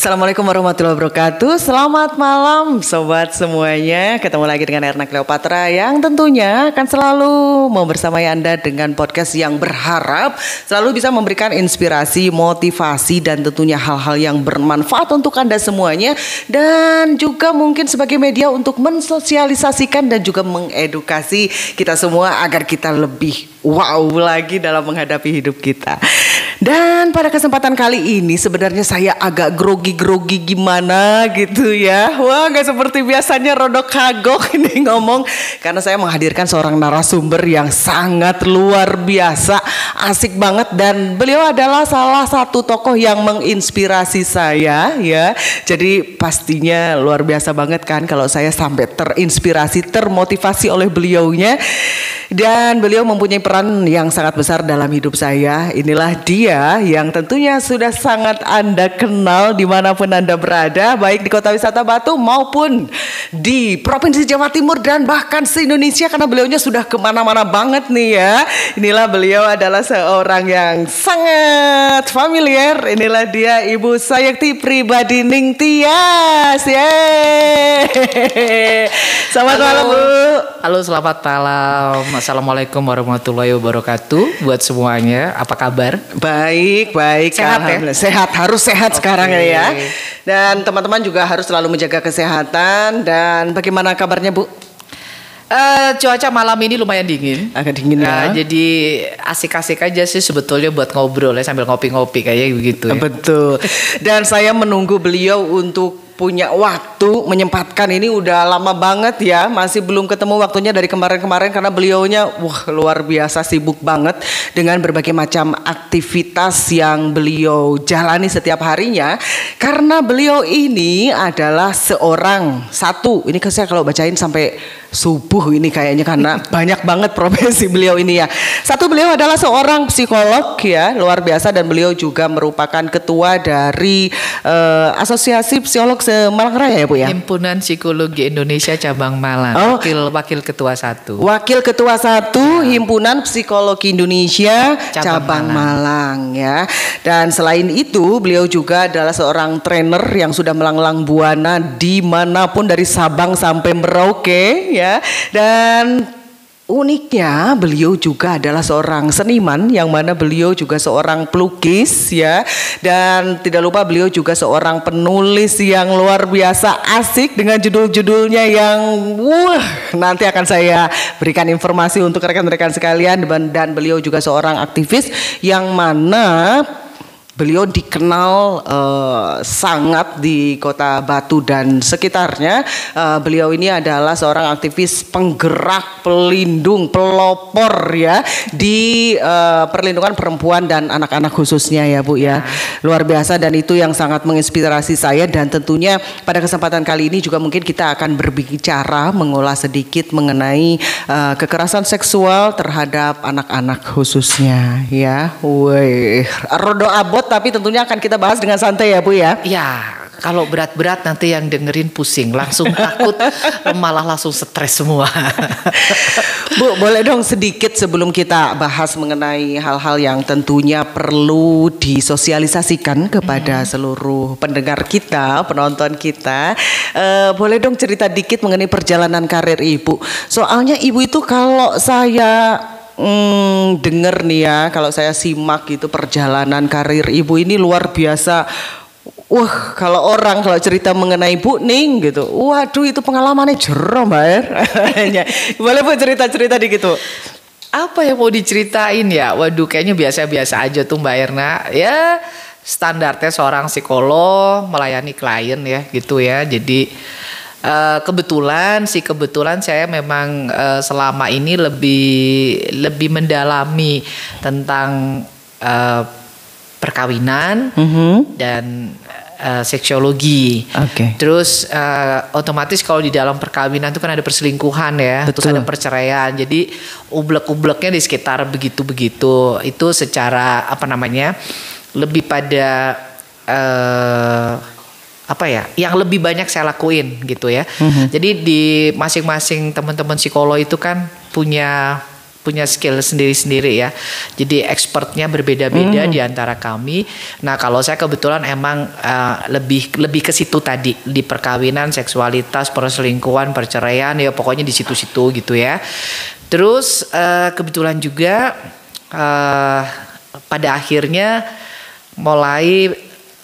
Assalamualaikum warahmatullahi wabarakatuh. Selamat malam sobat semuanya. Ketemu lagi dengan Erna Cleopatra yang tentunya akan selalu membersamai Anda dengan podcast yang berharap selalu bisa memberikan inspirasi, motivasi dan tentunya hal-hal yang bermanfaat untuk Anda semuanya, dan juga mungkin sebagai media untuk mensosialisasikan dan juga mengedukasi kita semua agar kita lebih wow lagi dalam menghadapi hidup kita. Dan pada kesempatan kali ini sebenarnya saya agak grogi-grogi gimana gitu ya. Wah, gak seperti biasanya, rodok kagok ini ngomong. Karena saya menghadirkan seorang narasumber yang sangat luar biasa, asik banget. Dan beliau adalah salah satu tokoh yang menginspirasi saya ya. Jadi pastinya luar biasa banget kan kalau saya sampai terinspirasi, termotivasi oleh beliaunya. Dan beliau mempunyai peran yang sangat besar dalam hidup saya. Inilah dia yang tentunya sudah sangat Anda kenal dimanapun Anda berada, baik di Kota Wisata Batu maupun di Provinsi Jawa Timur dan bahkan se-Indonesia, karena beliaunya sudah kemana-mana banget nih ya. Inilah beliau adalah seorang yang sangat familiar. Inilah dia Ibu Sayekti Pribadining Tias. Yeay. Selamat malam Bu. Halo, selamat malam. Assalamualaikum warahmatullahi wabarakatuh. Buat semuanya, apa kabar? Baik. Sehat ya? Sehat, harus sehat sekarang ya. Dan teman-teman juga harus selalu menjaga kesehatan. Dan bagaimana kabarnya Bu? Cuaca malam ini lumayan dingin. Agak dingin ya. Jadi asik-asik aja sih sebetulnya buat ngobrol ya sambil ngopi-ngopi kayak begitu ya. Betul. Dan saya menunggu beliau untuk punya waktu menyempatkan ini udah lama banget ya, masih belum ketemu waktunya dari kemarin-kemarin karena beliaunya luar biasa sibuk banget dengan berbagai macam aktivitas yang beliau jalani setiap harinya, karena beliau ini adalah ini saya kalau bacain sampai subuh ini kayaknya karena banyak banget profesi beliau ini ya. Beliau adalah seorang psikolog ya, luar biasa, dan beliau juga merupakan ketua dari Asosiasi Psikolog Malang Raya ya Bu ya. Himpunan Psikologi Indonesia Cabang Malang. Wakil ketua 1. Wakil ketua 1 Himpunan Psikologi Indonesia Cabang Malang ya. Dan selain itu beliau juga adalah seorang trainer yang sudah melanglang buana dimanapun dari Sabang sampai Merauke ya. Dan uniknya beliau juga adalah seorang seniman yang mana beliau juga seorang pelukis ya. Dan tidak lupa beliau juga seorang penulis yang luar biasa asik dengan judul-judulnya yang nanti akan saya berikan informasi untuk rekan-rekan sekalian. Dan beliau juga seorang aktivis yang mana beliau dikenal sangat di Kota Batu dan sekitarnya. Beliau ini adalah seorang aktivis penggerak, pelindung, pelopor ya di perlindungan perempuan dan anak-anak khususnya ya Bu ya. Luar biasa, dan itu yang sangat menginspirasi saya. Dan tentunya pada kesempatan kali ini juga mungkin kita akan berbicara mengulas sedikit mengenai kekerasan seksual terhadap anak-anak khususnya ya. Rodo abot, tapi tentunya akan kita bahas dengan santai ya Bu ya. Ya, kalau berat-berat nanti yang dengerin pusing, langsung takut, malah langsung stres semua. Bu, boleh dong sedikit sebelum kita bahas mengenai hal-hal yang tentunya perlu disosialisasikan kepada seluruh pendengar kita, penonton kita. Boleh dong cerita dikit mengenai perjalanan karir Ibu. Soalnya Ibu itu kalau saya denger nih ya, kalau saya simak gitu perjalanan karir Ibu ini luar biasa. Kalau cerita mengenai Bu Ning gitu, waduh itu pengalamannya jerom Mbak Er. Boleh Bu cerita-cerita dikit Bu? Apa yang mau diceritain ya? Waduh, kayaknya biasa-biasa aja tuh Mbak Erna. Ya standarnya seorang psikolog melayani klien ya gitu ya. Jadi kebetulan saya memang selama ini lebih mendalami tentang perkawinan dan seksiologi. Terus otomatis kalau di dalam perkawinan itu kan ada perselingkuhan ya. Betul. Terus ada perceraian. Jadi ublek-ubleknya di sekitar begitu-begitu. Itu secara lebih pada yang lebih banyak saya lakuin gitu ya. Jadi di masing-masing teman-teman psikolog itu kan punya punya skill sendiri-sendiri ya. Jadi expertnya berbeda-beda di antara kami. Nah, kalau saya kebetulan emang lebih ke situ tadi, di perkawinan, seksualitas, perselingkuhan, perceraian, ya pokoknya di situ-situ gitu ya. Terus kebetulan juga pada akhirnya mulai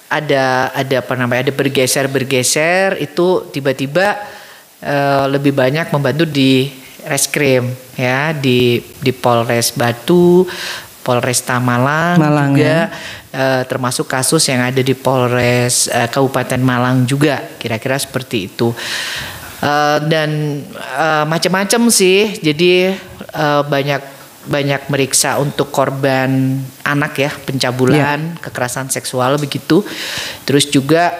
ada bergeser itu tiba-tiba lebih banyak membantu di reskrim ya, di Polres Batu, Polresta Malang juga ya. Termasuk kasus yang ada di Polres Kabupaten Malang juga, kira-kira seperti itu. Dan macam-macam sih, jadi banyak meriksa untuk korban anak ya, pencabulan, kekerasan seksual begitu. Terus juga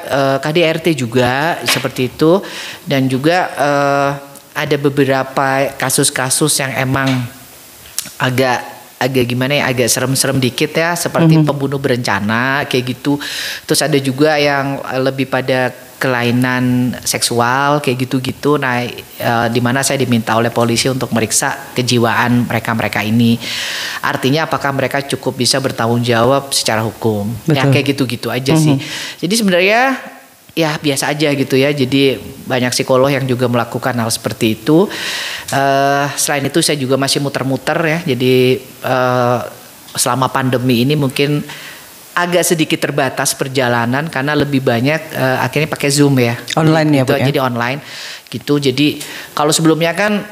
KDRT juga seperti itu, dan juga ada beberapa kasus-kasus yang emang agak gimana ya, agak serem-serem dikit ya, seperti pembunuh berencana kayak gitu. Terus ada juga yang lebih pada kelainan seksual kayak gitu-gitu. Nah, di mana saya diminta oleh polisi untuk meriksa kejiwaan mereka ini. Artinya apakah mereka cukup bisa bertanggung jawab secara hukum. Betul. Ya kayak gitu-gitu aja sih. Jadi sebenarnya ya biasa aja gitu ya. Jadi banyak psikolog yang juga melakukan hal seperti itu. Selain itu saya juga masih muter-muter ya. Jadi selama pandemi ini mungkin agak sedikit terbatas perjalanan karena lebih banyak akhirnya pakai Zoom ya. Online gitu, ya, Bu, ya? Jadi online gitu. Jadi kalau sebelumnya kan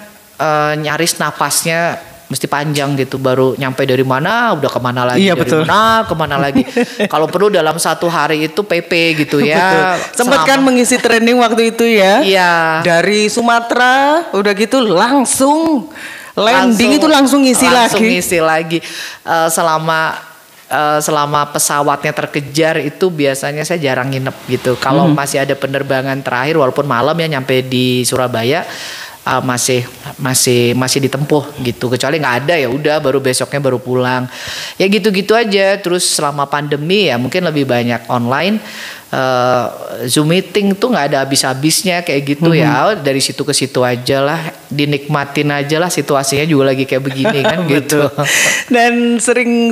nyaris napasnya mesti panjang gitu, baru nyampe dari mana udah kemana lagi, iya, dari betul. mana kemana lagi. Kalau perlu dalam satu hari itu PP gitu ya. Sempat kan mengisi training waktu itu ya. Iya. Dari Sumatera udah gitu langsung landing itu langsung ngisi lagi. Selama pesawatnya terkejar itu biasanya saya jarang nginep gitu. Kalau masih ada penerbangan terakhir walaupun malam ya nyampe di Surabaya, masih ditempuh gitu. Kecuali nggak ada ya udah baru besoknya baru pulang. Ya gitu-gitu aja. Terus selama pandemi ya mungkin lebih banyak online. Zoom meeting tuh nggak ada habis-habisnya kayak gitu ya. Dari situ ke situ aja lah, dinikmatin aja lah, situasinya juga lagi kayak begini kan gitu. Dan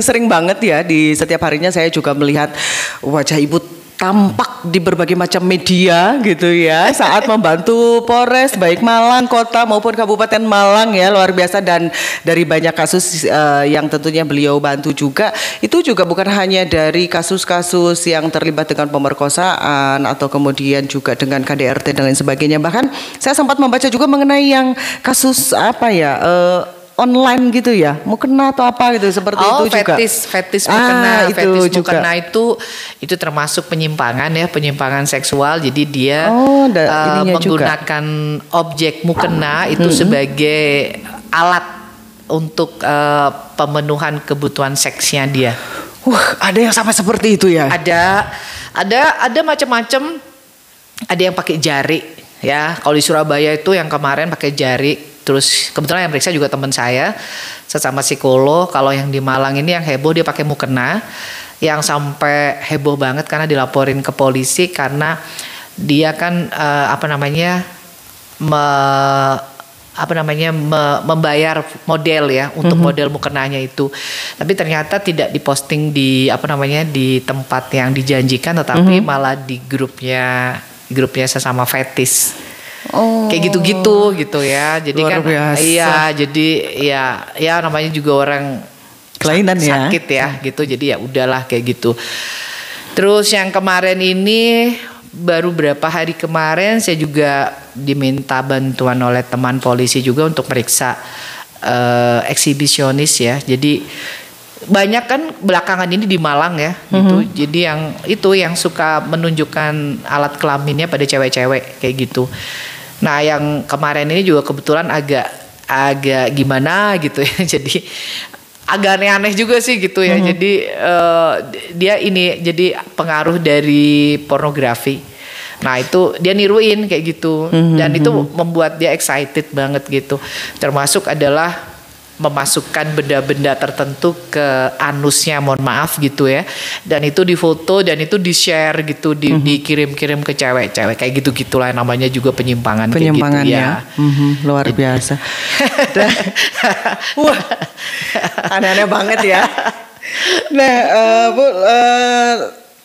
sering banget ya di setiap harinya saya juga melihat wajah Ibu tampak di berbagai macam media gitu ya saat membantu Polres baik Malang Kota maupun Kabupaten Malang ya, luar biasa. Dan dari banyak kasus yang tentunya beliau bantu juga, itu juga bukan hanya dari kasus-kasus yang terlibat dengan pemerkosaan atau kemudian juga dengan KDRT dan lain sebagainya. Bahkan saya sempat membaca juga mengenai yang kasus online gitu ya, mukena atau apa gitu seperti itu juga. Fetis mukena, mukena itu termasuk penyimpangan seksual. Jadi dia menggunakan objek mukena itu sebagai alat untuk pemenuhan kebutuhan seksnya dia. Ada yang sampai seperti itu ya? Ada macam-macam. Ada yang pakai jari ya. Kalau di Surabaya itu yang kemarin pakai jari. Terus kebetulan yang periksa juga teman saya sesama psikolog. Kalau yang di Malang ini yang heboh dia pakai mukena, yang sampai heboh banget karena dilaporin ke polisi karena dia kan membayar model ya untuk model mukenanya itu. Tapi ternyata tidak diposting di di tempat yang dijanjikan, tetapi malah di grupnya sesama fetis. Kayak gitu ya. Jadi luar kan biasa. Iya, jadi ya namanya juga orang kelainan sakit ya gitu. Jadi ya udahlah kayak gitu. Terus yang kemarin ini baru berapa hari kemarin saya juga diminta bantuan oleh teman polisi juga untuk meriksa eksibisionis ya. Jadi banyak kan belakangan ini di Malang ya gitu. Jadi yang suka menunjukkan alat kelaminnya pada cewek-cewek kayak gitu. Nah, yang kemarin ini juga kebetulan agak gimana gitu ya. Jadi agak aneh-aneh juga sih gitu ya. Jadi dia ini jadi pengaruh dari pornografi. Nah, itu dia niruin kayak gitu. Dan itu membuat dia excited banget gitu. Termasuk adalah memasukkan benda-benda tertentu ke anusnya, mohon maaf gitu ya, dan itu difoto dan itu di-share gitu, dikirim-kirim ke cewek-cewek kayak gitu-gitulah, namanya juga penyimpangan kayak gitu ya. Luar biasa. Wah, aneh-aneh banget ya. Nah, Bu,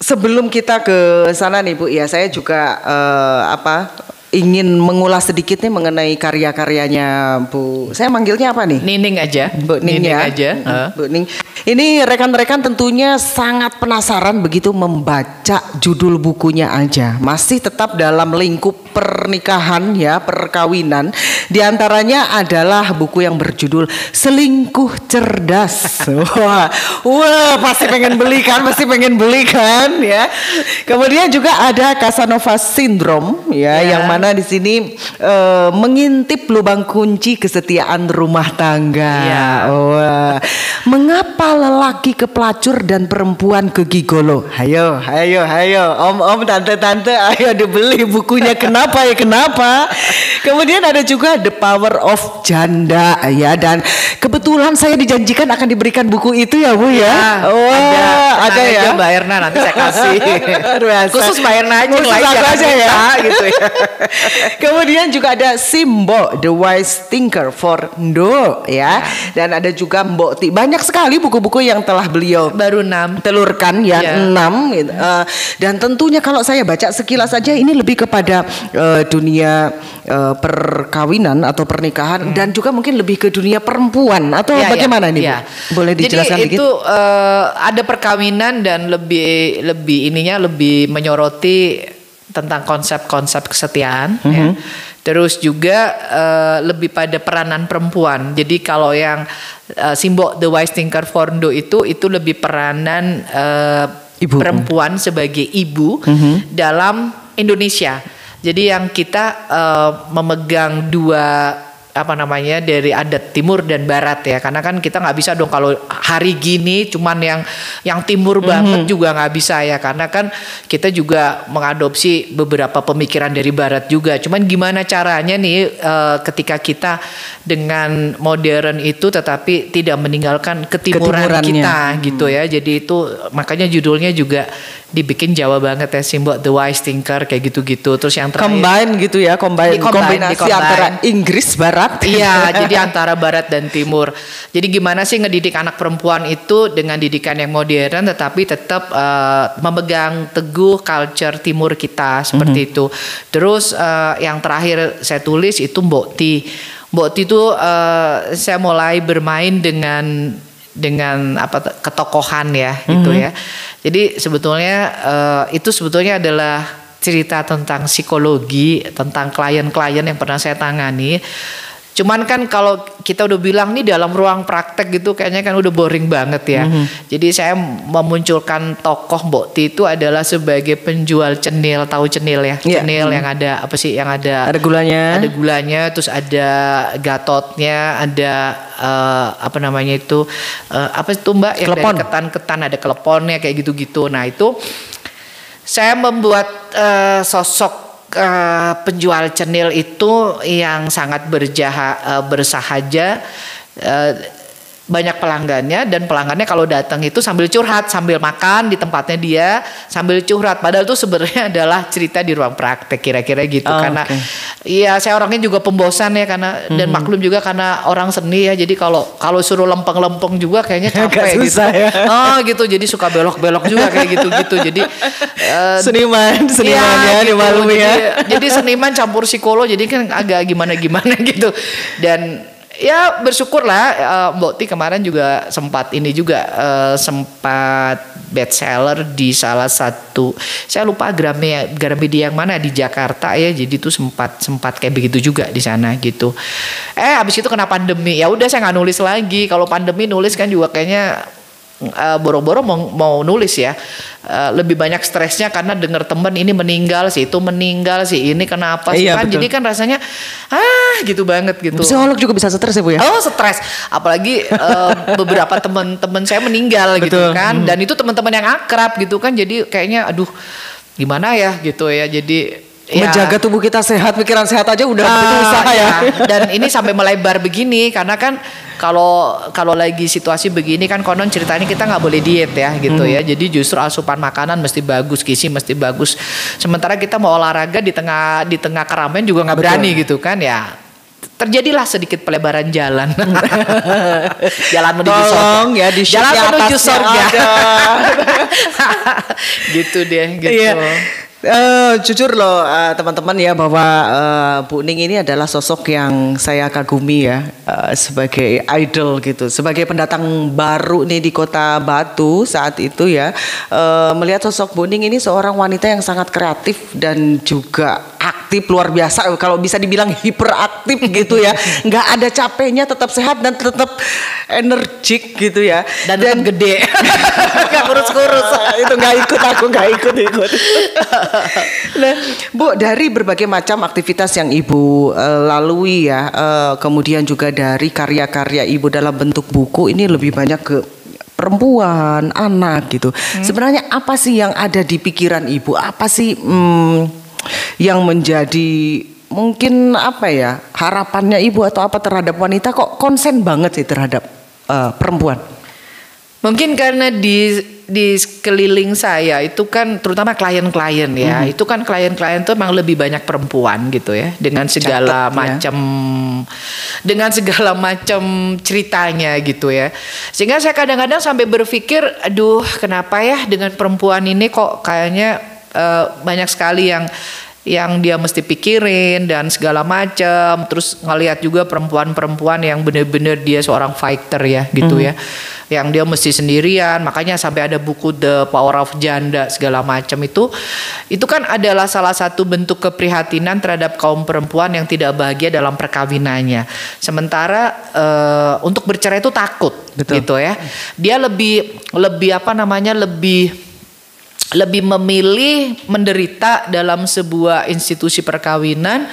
sebelum kita ke sana nih Bu, ya saya juga ingin mengulas sedikit nih mengenai karya-karyanya Bu. Saya manggilnya apa nih? Nining aja. Bu Ning Nining ya. aja. Bu Ning. Ini rekan-rekan tentunya sangat penasaran begitu membaca judul bukunya aja. Masih tetap dalam lingkup pernikahan ya, perkawinan. Di antaranya adalah buku yang berjudul Selingkuh Cerdas. Wah, pasti pengen beli kan ya. Kemudian juga ada Casanova Syndrome ya, yang mana di sini mengintip lubang kunci kesetiaan rumah tangga. Wah. Mengapa lelaki ke pelacur dan perempuan ke gigolo? Hayo, om, tante, ayo dibeli bukunya. Kenapa? Kemudian ada juga The Power of Janda ya, dan kebetulan saya dijanjikan akan diberikan buku itu ya Bu ya. Ada ya Mbak Erna, nanti saya kasih. Khusus Mbak Erna aja, ya gitu ya. Kemudian juga ada Simbo The Wise Thinker for Ndo ya, dan ada juga Mbok Ti. Banyak sekali buku-buku yang telah beliau baru 6 telurkan ya, 6 gitu. Dan tentunya kalau saya baca sekilas saja ini lebih kepada dunia perkawinan atau pernikahan, dan juga mungkin lebih ke dunia perempuan atau bagaimana nih Bu? Boleh dijelaskan Jadi dikit? Itu ada perkawinan dan lebih menyoroti tentang konsep-konsep kesetiaan ya. Terus juga lebih pada peranan perempuan. Jadi kalau yang Simbo The Wise Thinker for Ndo itu lebih peranan ibu, perempuan sebagai ibu dalam Indonesia. Jadi yang kita memegang dua dari adat timur dan barat ya, karena kan kita nggak bisa dong kalau hari gini cuman yang timur banget juga nggak bisa ya, karena kan kita juga mengadopsi beberapa pemikiran dari barat juga. Cuman gimana caranya nih ketika kita dengan modern itu tetapi tidak meninggalkan ketimuran kita gitu ya. Jadi itu makanya judulnya juga dibikin Jawa banget ya, Simbo The Wise Thinker kayak gitu-gitu. Terus yang terakhir combine gitu ya, kombinasi antara Inggris Barat. Iya, jadi antara Barat dan Timur. Jadi gimana sih ngedidik anak perempuan itu dengan didikan yang modern tetapi tetap memegang teguh culture Timur kita seperti itu. Terus yang terakhir saya tulis itu Mbok Ti. Mbok Ti itu saya mulai bermain dengan ketokohan ya gitu ya. Jadi sebetulnya itu sebetulnya adalah cerita tentang psikologi, tentang klien-klien yang pernah saya tangani. Cuman kan kalau kita udah bilang nih dalam ruang praktek gitu kayaknya kan udah boring banget ya. Jadi saya memunculkan tokoh Mbok Ti itu adalah sebagai penjual cenil, tahu cenil ya? Cenil yang ada apa sih? Yang ada gulanya. Ada gulanya, terus ada gatotnya, ada apa itu Mbak? Yang dari ketan-ketan ada kleponnya kayak gitu-gitu. Nah itu saya membuat sosok penjual cenil itu yang sangat bersahaja, banyak pelanggannya, dan pelanggannya kalau datang itu sambil curhat, sambil makan di tempatnya dia sambil curhat, padahal itu sebenarnya adalah cerita di ruang praktek kira-kira gitu. Karena iya saya orangnya juga pembosan ya, karena dan maklum juga karena orang seni ya, jadi kalau suruh lempeng-lempeng juga kayaknya capek gitu ya. Gitu, jadi suka belok-belok juga kayak gitu-gitu. Jadi seniman ya gitu, dimaklumi ya. Jadi seniman campur psikolog, jadi kan agak gimana gitu. Dan ya bersyukurlah Mbok Ti kemarin juga sempat bestseller di salah satu, saya lupa Gramedia yang mana di Jakarta ya. Jadi itu sempat kayak begitu juga di sana gitu. Abis itu kena pandemi, ya udah saya nggak nulis lagi. Kalau pandemi nulis kan juga kayaknya boro-boro mau nulis ya, lebih banyak stresnya karena dengar teman ini meninggal, si itu meninggal, si ini kenapa sih kan, jadi kan rasanya gitu banget gitu. Psikolog juga bisa stres ya Bu ya? Stres, apalagi beberapa teman-teman saya meninggal gitu kan, dan itu teman-teman yang akrab gitu kan, jadi kayaknya aduh gimana ya gitu ya. Jadi menjaga tubuh kita sehat, pikiran sehat aja udah usaha ya. Dan ini sampai melebar begini karena kan kalau lagi situasi begini kan konon ceritanya kita nggak boleh diet ya gitu ya. Jadi justru asupan makanan mesti bagus, gizi mesti bagus. Sementara kita mau olahraga di tengah keramaian juga nggak berani gitu kan ya. Terjadilah sedikit pelebaran jalan. Jalan menuju surga. Ya, di jalan menuju surga. Gitu deh, gitu. Iya. Jujur loh teman-teman ya bahwa Bu Ning ini adalah sosok yang saya kagumi ya sebagai idol gitu, sebagai pendatang baru nih di Kota Batu saat itu ya, melihat sosok Bu Ning ini seorang wanita yang sangat kreatif dan juga aktif luar biasa, kalau bisa dibilang hiperaktif gitu ya, nggak ada capeknya, tetap sehat dan tetap energik gitu ya, dan tetap gede, nggak kurus-kurus. Itu aku nggak ikut. Nah, Bu, dari berbagai macam aktivitas yang Ibu lalui ya, kemudian juga dari karya-karya Ibu dalam bentuk buku ini lebih banyak ke perempuan, anak gitu. Sebenarnya apa sih yang ada di pikiran Ibu? Apa sih yang menjadi mungkin apa ya harapannya Ibu atau apa terhadap wanita kok konsen banget sih terhadap perempuan? Mungkin karena di sekeliling saya itu kan terutama klien-klien ya, itu kan klien-klien tuh memang lebih banyak perempuan gitu ya, dengan segala macam ceritanya gitu ya. Sehingga saya kadang-kadang sampai berpikir, aduh kenapa ya dengan perempuan ini kok kayaknya banyak sekali yang dia mesti pikirin dan segala macam. Terus ngelihat juga perempuan-perempuan yang benar-benar dia seorang fighter ya gitu ya, yang dia mesti sendirian. Makanya sampai ada buku The Power of Janda segala macam itu kan adalah salah satu bentuk keprihatinan terhadap kaum perempuan yang tidak bahagia dalam perkawinannya. Sementara untuk bercerai itu takut. Betul. Gitu ya. Dia lebih memilih menderita dalam sebuah institusi perkawinan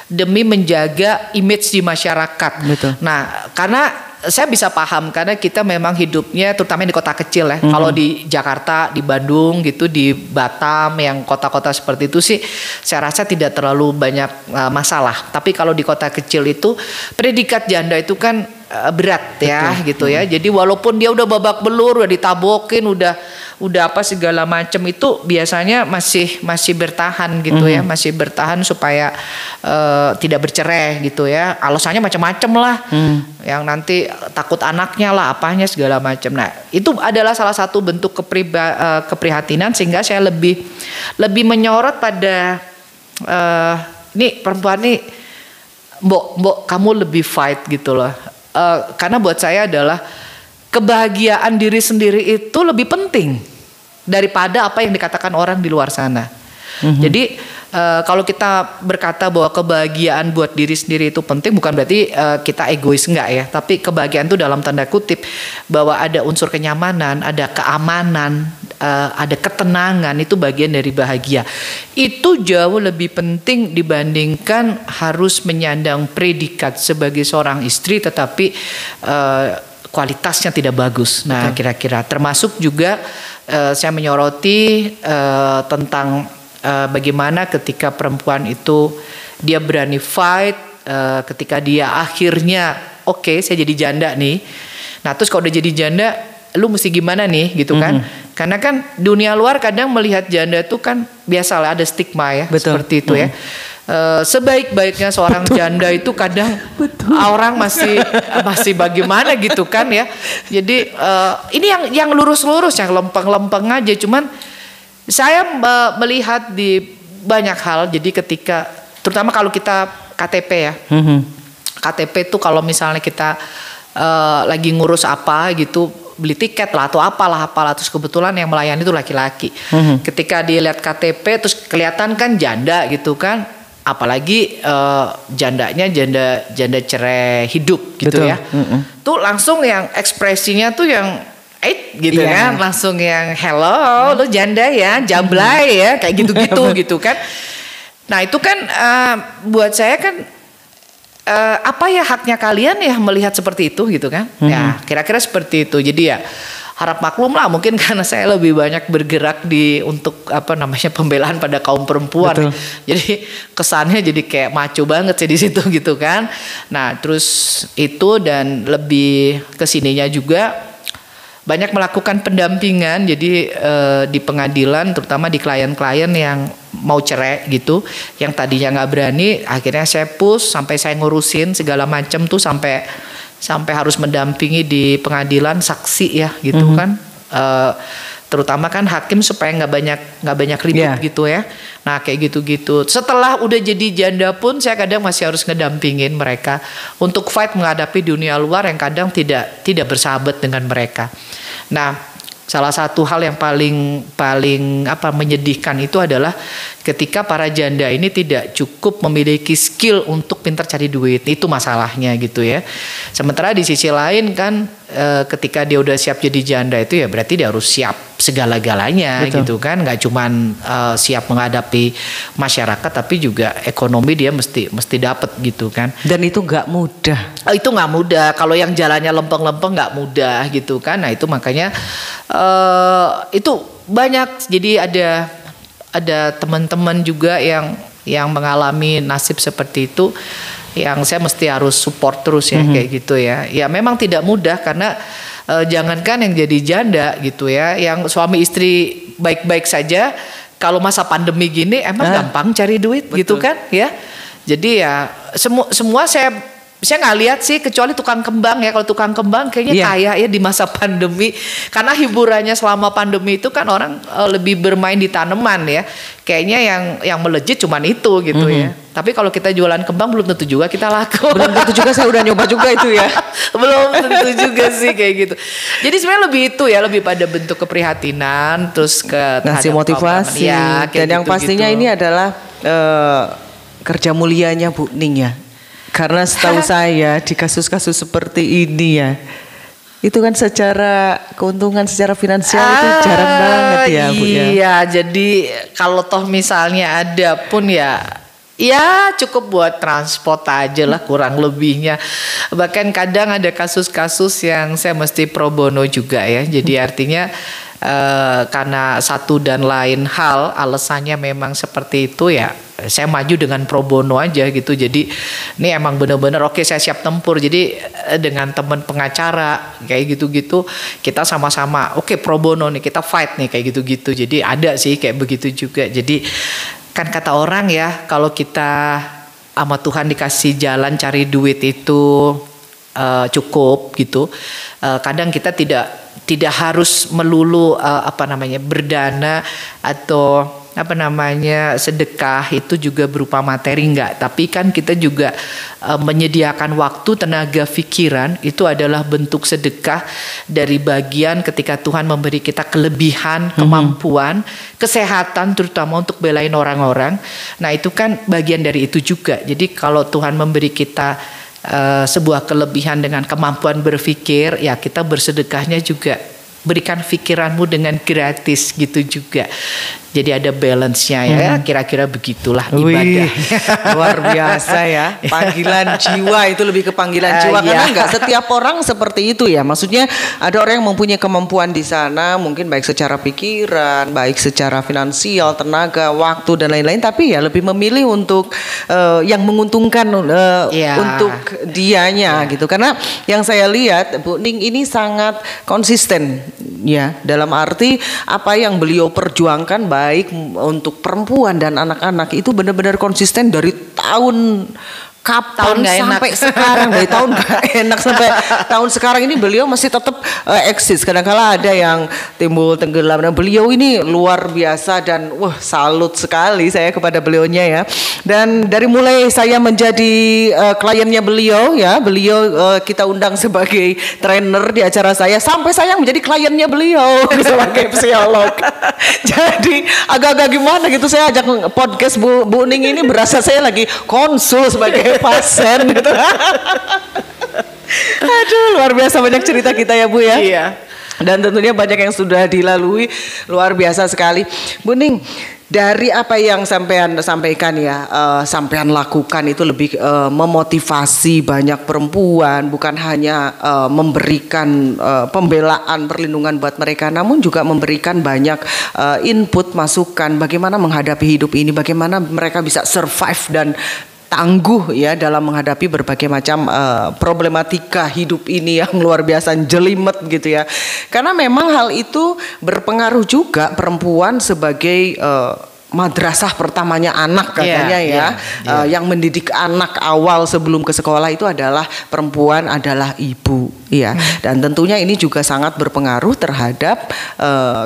demi menjaga image di masyarakat. Betul. Nah, karena saya bisa paham karena kita memang hidupnya terutama di kota kecil ya. Kalau di Jakarta, di Bandung gitu, di Batam yang kota-kota seperti itu sih saya rasa tidak terlalu banyak masalah. Tapi kalau di kota kecil itu predikat janda itu kan berat ya. Betul. Gitu ya. Jadi walaupun dia udah babak belur, udah ditabokin, udah apa segala macam itu biasanya masih bertahan gitu ya, masih bertahan supaya tidak bercerai gitu ya. Alasannya macam-macam lah, yang nanti takut anaknya lah, apanya segala macam. Nah itu adalah salah satu bentuk keprihatinan sehingga saya lebih menyorot pada nih perempuan nih, mbok kamu lebih fight gitu loh, karena buat saya adalah kebahagiaan diri sendiri itu lebih penting daripada apa yang dikatakan orang di luar sana. Jadi kalau kita berkata bahwa kebahagiaan buat diri sendiri itu penting, bukan berarti kita egois, enggak ya. Tapi kebahagiaan itu dalam tanda kutip bahwa ada unsur kenyamanan, ada keamanan, ada ketenangan, itu bagian dari bahagia. Itu jauh lebih penting dibandingkan harus menyandang predikat sebagai seorang istri tetapi kualitasnya tidak bagus. Nah, kira-kira termasuk juga saya menyoroti tentang bagaimana ketika perempuan itu dia berani fight, ketika dia akhirnya oke, saya jadi janda nih. Nah, terus kalau udah jadi janda, lu mesti gimana nih gitu kan? Karena kan dunia luar kadang melihat janda itu kan biasalah ada stigma ya. Betul. Seperti itu ya. Sebaik-baiknya seorang janda itu kadang orang masih bagaimana gitu kan ya. Jadi ini yang lurus-lurus, yang lempeng-lempeng aja. Cuman saya melihat di banyak hal. Jadi ketika terutama kalau kita KTP ya, KTP itu kalau misalnya kita lagi ngurus apa gitu, beli tiket lah atau apalah terus kebetulan yang melayani itu laki-laki. Ketika dilihat KTP terus kelihatan kan janda gitu kan. Apalagi jandanya janda cerai hidup gitu. Betul. Ya. Tuh langsung yang ekspresinya tuh yang gitu kan, langsung yang hello lu janda ya, jablay ya, kayak gitu-gitu gitu kan. Nah itu kan buat saya kan apa ya haknya kalian ya melihat seperti itu gitu kan. Ya kira-kira seperti itu. Jadi ya harap maklum lah, mungkin karena saya lebih banyak bergerak untuk pembelaan pada kaum perempuan. Betul. Jadi kesannya jadi kayak maco banget sih di situ gitu kan. Nah, terus itu dan lebih kesininya juga banyak melakukan pendampingan. Jadi di pengadilan, terutama di klien-klien yang mau cerai gitu, yang tadinya nggak berani, akhirnya saya push sampai saya ngurusin segala macam tuh sampai harus mendampingi di pengadilan saksi ya gitu kan, terutama kan hakim supaya nggak banyak ribut gitu ya. Nah kayak gitu-gitu. Setelah udah jadi janda pun saya kadang masih harus ngedampingin mereka untuk fight menghadapi dunia luar yang kadang tidak bersahabat dengan mereka. Nah, salah satu hal yang paling menyedihkan itu adalah ketika para janda ini tidak cukup memiliki skill untuk pintar cari duit. Itu masalahnya gitu ya. Sementara di sisi lain kan ketika dia udah siap jadi janda itu ya berarti dia harus siap segala-galanya. Betul. Gitu kan. Gak cuman siap menghadapi masyarakat tapi juga ekonomi dia mesti dapat gitu kan. Dan itu gak mudah. Itu gak mudah. Kalau yang jalannya lempeng-lempeng gak mudah gitu kan. Nah itu makanya itu banyak. Jadi ada teman-teman juga yang mengalami nasib seperti itu, yang saya mesti harus support terus ya kayak gitu ya. Ya memang tidak mudah karena jangankan yang jadi janda gitu ya, yang suami istri baik-baik saja, kalau masa pandemi gini emang gampang cari duit. Betul. Gitu kan ya. Jadi ya semua saya nggak lihat sih kecuali tukang kembang ya. Kalau tukang kembang kayaknya kaya ya di masa pandemi, karena hiburannya selama pandemi itu kan orang lebih bermain di tanaman ya. Kayaknya yang melejit cuman itu gitu ya. Tapi kalau kita jualan kembang belum tentu juga kita laku. Belum tentu juga, saya udah nyoba juga itu ya. Belum tentu juga sih kayak gitu. Jadi sebenarnya lebih itu ya, lebih pada bentuk keprihatinan, terus ngasih motivasi ya, dan yang pastinya ini adalah kerja mulianya Bu Ning ya. Karena setahu saya di kasus-kasus seperti ini ya, itu kan secara keuntungan secara finansial itu jarang banget ya Bu ya. Iya, jadi kalau toh misalnya ada pun ya cukup buat transport aja lah kurang lebihnya. Bahkan kadang ada kasus-kasus yang saya mesti pro bono juga ya. Jadi artinya karena satu dan lain hal alasannya memang seperti itu ya, saya maju dengan pro bono aja gitu. Jadi ini emang bener-bener oke, saya siap tempur. Jadi dengan teman pengacara kayak gitu-gitu kita sama-sama oke pro bono nih, kita fight nih kayak gitu-gitu. Jadi ada sih kayak begitu juga. Jadi kan kata orang ya, kalau kita sama Tuhan dikasih jalan cari duit itu cukup gitu. Kadang kita tidak harus melulu berdana atau sedekah itu juga berupa materi, enggak, tapi kan kita juga menyediakan waktu, tenaga, pikiran. Itu adalah bentuk sedekah dari bagian ketika Tuhan memberi kita kelebihan, kemampuan, kesehatan terutama untuk belain orang-orang. Nah itu kan bagian dari itu juga. Jadi kalau Tuhan memberi kita sebuah kelebihan dengan kemampuan berpikir, ya kita bersedekahnya juga berikan pikiranmu dengan gratis gitu juga. Jadi ada balance-nya ya, kira-kira begitulah ibadah. Luar biasa ya, panggilan jiwa itu lebih ke panggilan jiwa, karena nggak setiap orang seperti itu ya. Maksudnya ada orang yang mempunyai kemampuan di sana, mungkin baik secara pikiran, baik secara finansial, tenaga, waktu dan lain-lain, tapi ya lebih memilih untuk yang menguntungkan untuk dianya gitu. Karena yang saya lihat Bu Ning ini sangat konsisten ya, dalam arti apa yang beliau perjuangkan baik untuk perempuan dan anak-anak itu benar-benar konsisten dari tahun kapan sampai sekarang, dari tahun gak enak sampai tahun sekarang ini beliau masih tetap eksis. Kadang-kala ada yang timbul tenggelam. Nah, beliau ini luar biasa dan salut sekali saya kepada beliaunya ya. Dan dari mulai saya menjadi kliennya beliau ya, kita undang sebagai trainer di acara saya, sampai saya menjadi kliennya beliau sebagai psikolog. Jadi agak-agak gimana gitu, saya ajak podcast Bu Ning ini berasa saya lagi konsul sebagai pasien gitu. Aduh, luar biasa banyak cerita kita ya Bu ya. Iya. Dan tentunya banyak yang sudah dilalui, luar biasa sekali. Bu Ning, Dari apa yang sampean sampaikan ya, sampean lakukan itu lebih memotivasi banyak perempuan, bukan hanya memberikan pembelaan, perlindungan buat mereka, namun juga memberikan banyak input, masukan bagaimana menghadapi hidup ini, bagaimana mereka bisa survive dan tangguh ya dalam menghadapi berbagai macam problematika hidup ini yang luar biasa jelimet gitu ya. Karena memang hal itu berpengaruh juga perempuan sebagai madrasah pertamanya anak katanya yang mendidik anak awal sebelum ke sekolah itu adalah perempuan, adalah ibu ya. Dan tentunya ini juga sangat berpengaruh terhadap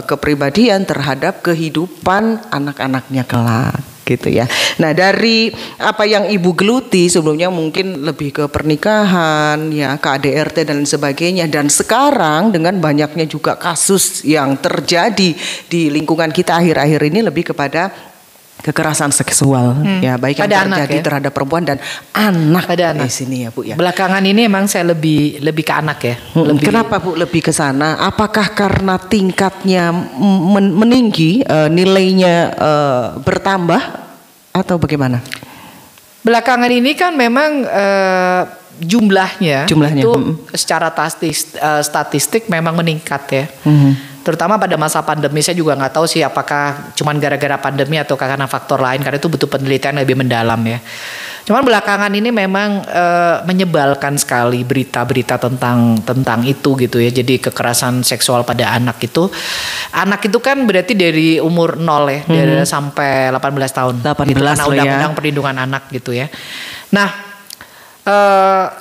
kepribadian, terhadap kehidupan anak-anaknya kelak gitu ya. Nah, dari apa yang Ibu geluti sebelumnya mungkin lebih ke pernikahan ya, KDRT dan sebagainya, dan sekarang dengan banyaknya juga kasus yang terjadi di lingkungan kita akhir-akhir ini lebih kepada kekerasan seksual ya, baik yang terjadi terhadap perempuan dan anak di sini ya Bu ya. Belakangan ini emang saya lebih ke anak ya. Kenapa Bu lebih ke sana? Apakah karena tingkatnya meninggi, nilainya bertambah atau bagaimana? Belakangan ini kan memang jumlahnya itu secara statistik memang meningkat ya. Terutama pada masa pandemi, saya juga nggak tahu sih apakah cuman gara-gara pandemi atau karena faktor lain, karena itu butuh penelitian lebih mendalam ya. Cuman belakangan ini memang menyebalkan sekali berita-berita tentang itu gitu ya. Jadi kekerasan seksual pada anak itu kan berarti dari umur 0 ya, dari sampai 18 tahun. 18 gitu, karena undang-undang ya. perlindungan anak gitu ya. Nah,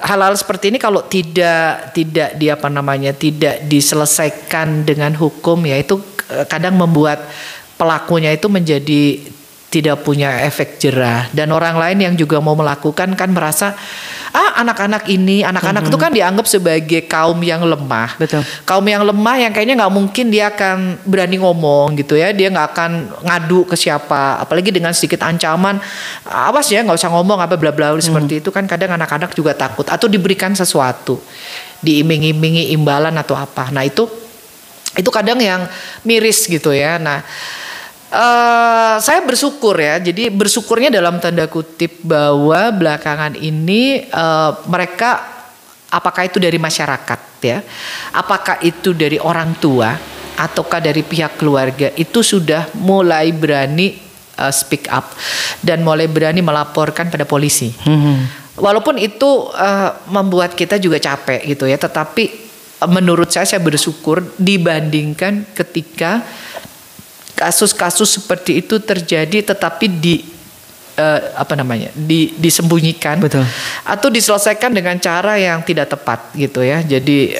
hal-hal seperti ini kalau tidak diselesaikan dengan hukum ya, itu kadang membuat pelakunya itu menjadi tidak punya efek jerah, dan orang lain yang juga mau melakukan kan merasa anak-anak itu kan dianggap sebagai kaum yang lemah. Betul. Kaum yang lemah yang kayaknya nggak mungkin dia akan berani ngomong gitu ya, dia nggak akan ngadu ke siapa, apalagi dengan sedikit ancaman, awas ya nggak usah ngomong apa bla bla seperti itu kan. Kadang anak-anak juga takut atau diberikan sesuatu, diiming-imingi imbalan atau apa. Nah itu kadang yang miris gitu ya. Nah, saya bersyukur ya, jadi bersyukurnya dalam tanda kutip bahwa belakangan ini mereka, apakah itu dari masyarakat ya, apakah itu dari orang tua ataukah dari pihak keluarga, itu sudah mulai berani speak up dan mulai berani melaporkan pada polisi. Walaupun itu membuat kita juga capek gitu ya, tetapi menurut saya bersyukur dibandingkan ketika kasus-kasus seperti itu terjadi tetapi disembunyikan. Betul. Atau diselesaikan dengan cara yang tidak tepat gitu ya. Jadi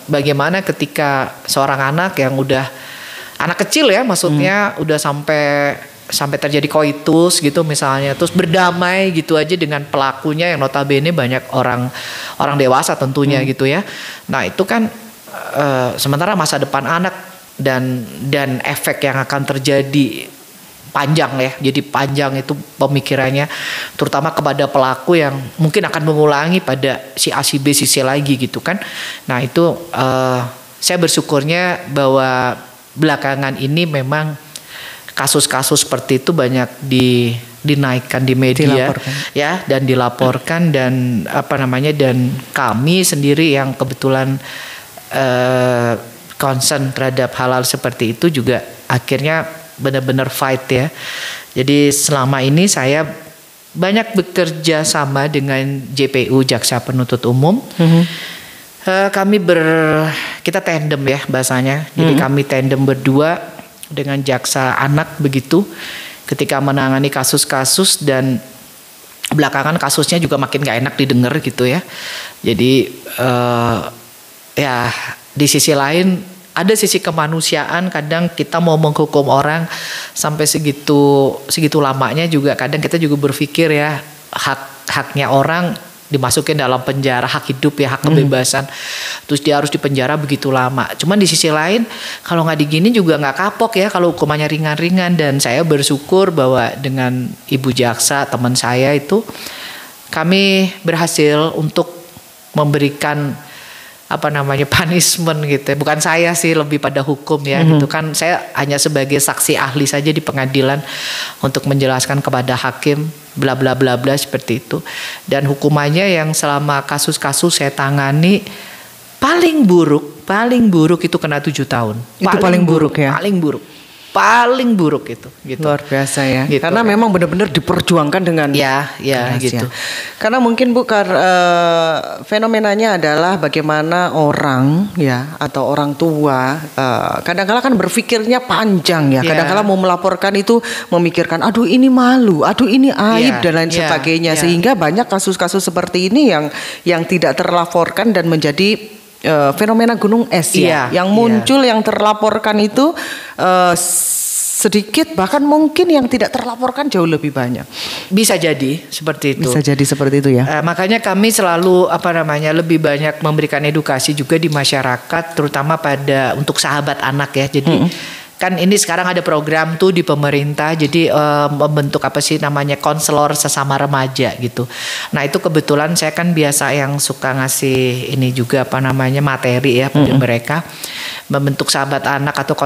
bagaimana ketika seorang anak yang udah anak kecil ya, maksudnya udah sampai terjadi koitus gitu misalnya, terus berdamai gitu aja dengan pelakunya yang notabene banyak orang dewasa tentunya gitu ya. Nah itu kan sementara masa depan anak dan efek yang akan terjadi panjang ya. Jadi panjang itu pemikirannya, terutama kepada pelaku yang mungkin akan mengulangi pada si A, si B, si C lagi gitu kan. Nah itu saya bersyukurnya bahwa belakangan ini memang kasus-kasus seperti itu banyak dinaikkan di media, ya, dan dilaporkan, dan dan kami sendiri yang kebetulan concern terhadap hal-hal seperti itu juga akhirnya benar-benar fight ya. Jadi selama ini saya banyak bekerja sama dengan JPU, Jaksa Penuntut Umum. Kita tandem ya bahasanya. Jadi kami tandem berdua dengan jaksa anak begitu ketika menangani kasus-kasus, dan belakangan kasusnya juga makin gak enak didengar gitu ya. Jadi ya di sisi lain ada sisi kemanusiaan, kadang kita mau menghukum orang sampai segitu lamanya juga kadang kita juga berpikir ya, haknya orang dimasukin dalam penjara, hak hidup ya, hak kebebasan, terus dia harus dipenjara begitu lama. Cuman di sisi lain kalau nggak digini juga nggak kapok ya kalau hukumannya ringan-ringan. Dan saya bersyukur bahwa dengan Ibu Jaksa, teman saya itu, kami berhasil untuk memberikan punishment gitu. Bukan saya sih, lebih pada hukum ya gitu kan. Saya hanya sebagai saksi ahli saja di pengadilan untuk menjelaskan kepada hakim bla bla bla bla seperti itu. Dan hukumannya yang selama kasus-kasus saya tangani paling buruk itu kena 7 tahun. Itu paling buruk ya. Paling buruk itu gitu. Luar biasa ya. Gitu. Karena memang benar-benar diperjuangkan dengan ya gitu. Karena mungkin fenomenanya adalah bagaimana orang ya atau orang tua kadang-kala kan berpikirnya panjang ya. Kadang-kala mau melaporkan itu memikirkan aduh ini malu, aduh ini aib dan lain sebagainya. Sehingga banyak kasus-kasus seperti ini yang tidak terlaporkan dan menjadi fenomena gunung es yang muncul yang terlaporkan itu sedikit, bahkan mungkin yang tidak terlaporkan jauh lebih banyak. Bisa jadi seperti itu. Bisa jadi seperti itu ya. Makanya kami selalu lebih banyak memberikan edukasi juga di masyarakat, terutama untuk sahabat anak ya. Jadi kan ini sekarang ada program tuh di pemerintah, jadi membentuk konselor sesama remaja gitu. Nah itu kebetulan saya kan biasa yang suka ngasih ini juga materi ya pada mereka, membentuk sahabat anak atau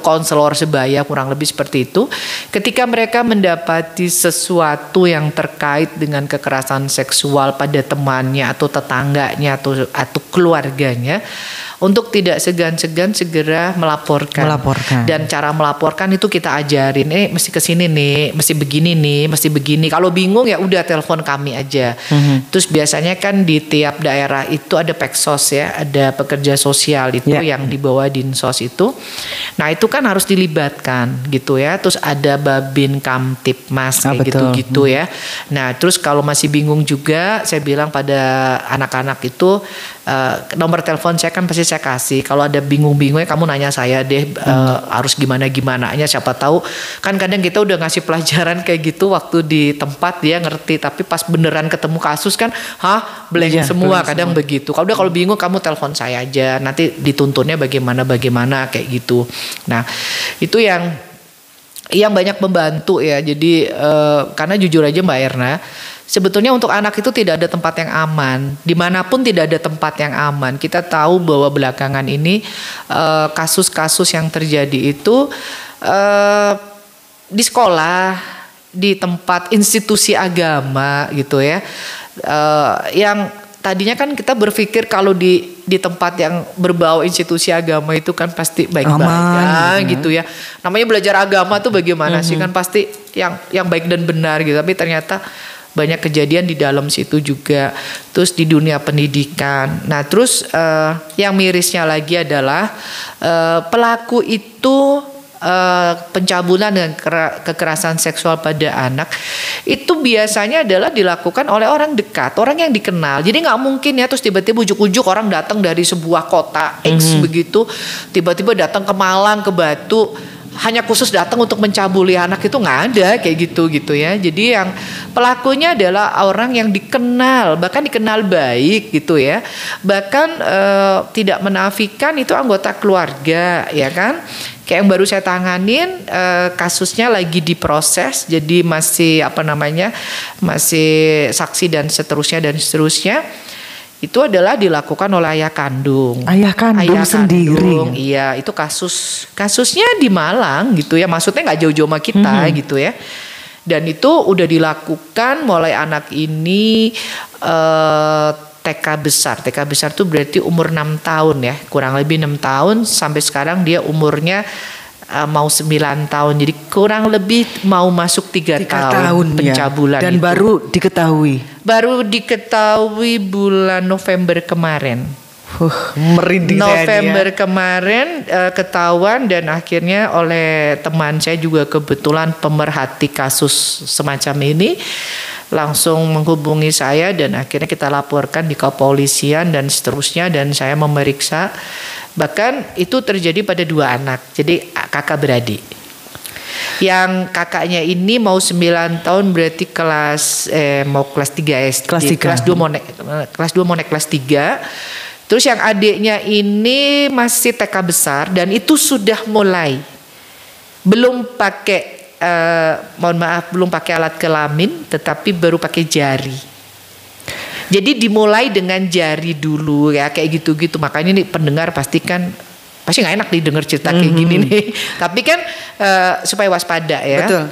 konselor sebaya, kurang lebih seperti itu. Ketika mereka mendapati sesuatu yang terkait dengan kekerasan seksual pada temannya atau tetangganya atau keluarganya, untuk tidak segan-segan segera melaporkan. Dan cara melaporkan itu kita ajarin, mesti kesini nih, mesti begini nih, mesti begini. Kalau bingung ya udah telepon kami aja. Terus biasanya kan di tiap daerah itu ada Peksos ya, ada pekerja sosial itu yang di bawah Dinsos itu. Nah itu kan harus dilibatkan gitu ya. Terus ada Babin Kamtipmas kayak gitu-gitu ya. Nah terus kalau masih bingung juga, saya bilang pada anak-anak itu nomor telepon saya kan pasti saya kasih. Kalau ada bingung-bingungnya kamu nanya saya deh, harus gimana-gimananya, siapa tahu kan kadang kita udah ngasih pelajaran kayak gitu waktu di tempat dia ngerti, tapi pas beneran ketemu kasus kan blank semua kadang begitu. Kalau bingung kamu telepon saya aja, nanti dituntunnya bagaimana kayak gitu. Nah itu yang banyak membantu ya. Jadi karena jujur aja Mbak Erna, sebetulnya untuk anak itu tidak ada tempat yang aman. Dimanapun tidak ada tempat yang aman. Kita tahu bahwa belakangan ini kasus-kasus yang terjadi itu di sekolah, di tempat institusi agama gitu ya. Yang tadinya kan kita berpikir kalau di tempat yang berbau institusi agama itu kan pasti baik-baik gitu ya. Namanya belajar agama tuh bagaimana sih, kan pasti yang baik dan benar gitu. Tapi ternyata banyak kejadian di dalam situ juga. Terus di dunia pendidikan. Nah terus yang mirisnya lagi adalah pelaku itu pencabulan dan kekerasan seksual pada anak itu biasanya adalah dilakukan oleh orang dekat, orang yang dikenal. Jadi nggak mungkin ya terus tiba-tiba ujuk-ujuk orang datang dari sebuah kota X begitu, tiba-tiba datang ke Malang, ke Batu, hanya khusus datang untuk mencabuli anak, itu nggak ada kayak gitu ya. Jadi yang pelakunya adalah orang yang dikenal, bahkan dikenal baik gitu ya. Bahkan tidak menafikan itu anggota keluarga ya kan. Kayak yang baru saya tanganin kasusnya lagi diproses, jadi masih masih saksi dan seterusnya. Itu adalah dilakukan oleh ayah kandung. Ayah kandung sendiri. Iya, itu kasusnya di Malang gitu ya. Maksudnya nggak jauh-jauh sama kita gitu ya. Dan itu udah dilakukan mulai anak ini TK besar. TK besar tuh berarti umur 6 tahun ya. Kurang lebih 6 tahun sampai sekarang dia umurnya mau 9 tahun. Jadi kurang lebih mau masuk 3 tahun pencabulan ya. Dan itu. Baru diketahui bulan November kemarin. Merinding November kemarin ketahuan, dan akhirnya oleh teman saya juga kebetulan pemerhati kasus semacam ini langsung menghubungi saya, dan akhirnya kita laporkan di kepolisian dan seterusnya, dan saya memeriksa. Bahkan itu terjadi pada 2 anak, jadi kakak beradik. Yang kakaknya ini mau 9 tahun berarti mau kelas 3 SD. Kelas 2 mau naik kelas 3. Terus yang adiknya ini masih TK besar, dan itu sudah mulai belum pakai belum pakai alat kelamin, tetapi baru pakai jari. Jadi dimulai dengan jari dulu ya kayak gitu-gitu. Makanya nih pendengar pasti nggak enak didengar cerita kayak gini nih. Tapi kan supaya waspada ya. Betul.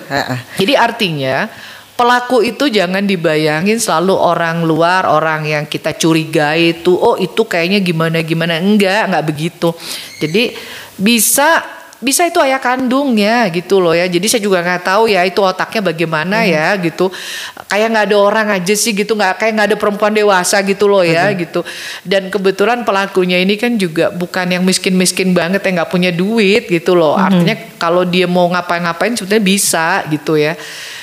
Jadi artinya pelaku itu jangan dibayangin selalu orang luar, orang yang kita curigai itu, oh itu kayaknya gimana-gimana. Enggak begitu. Jadi bisa itu ayah kandungnya gitu loh ya. Jadi saya juga nggak tahu ya itu otaknya bagaimana ya gitu. Kayak nggak ada orang aja sih gitu, kayak nggak ada perempuan dewasa gitu loh ya gitu. Dan kebetulan pelakunya ini kan juga bukan yang miskin-miskin banget yang nggak punya duit gitu loh. Artinya kalau dia mau ngapain-ngapain sebetulnya bisa gitu ya.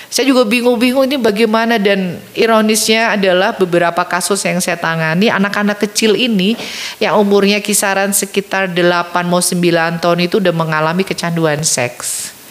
Saya juga bingung-bingung ini bagaimana, dan ironisnya adalah beberapa kasus yang saya tangani anak-anak kecil ini yang umurnya kisaran sekitar 8 mau 9 tahun itu udah mengalami kecanduan seks.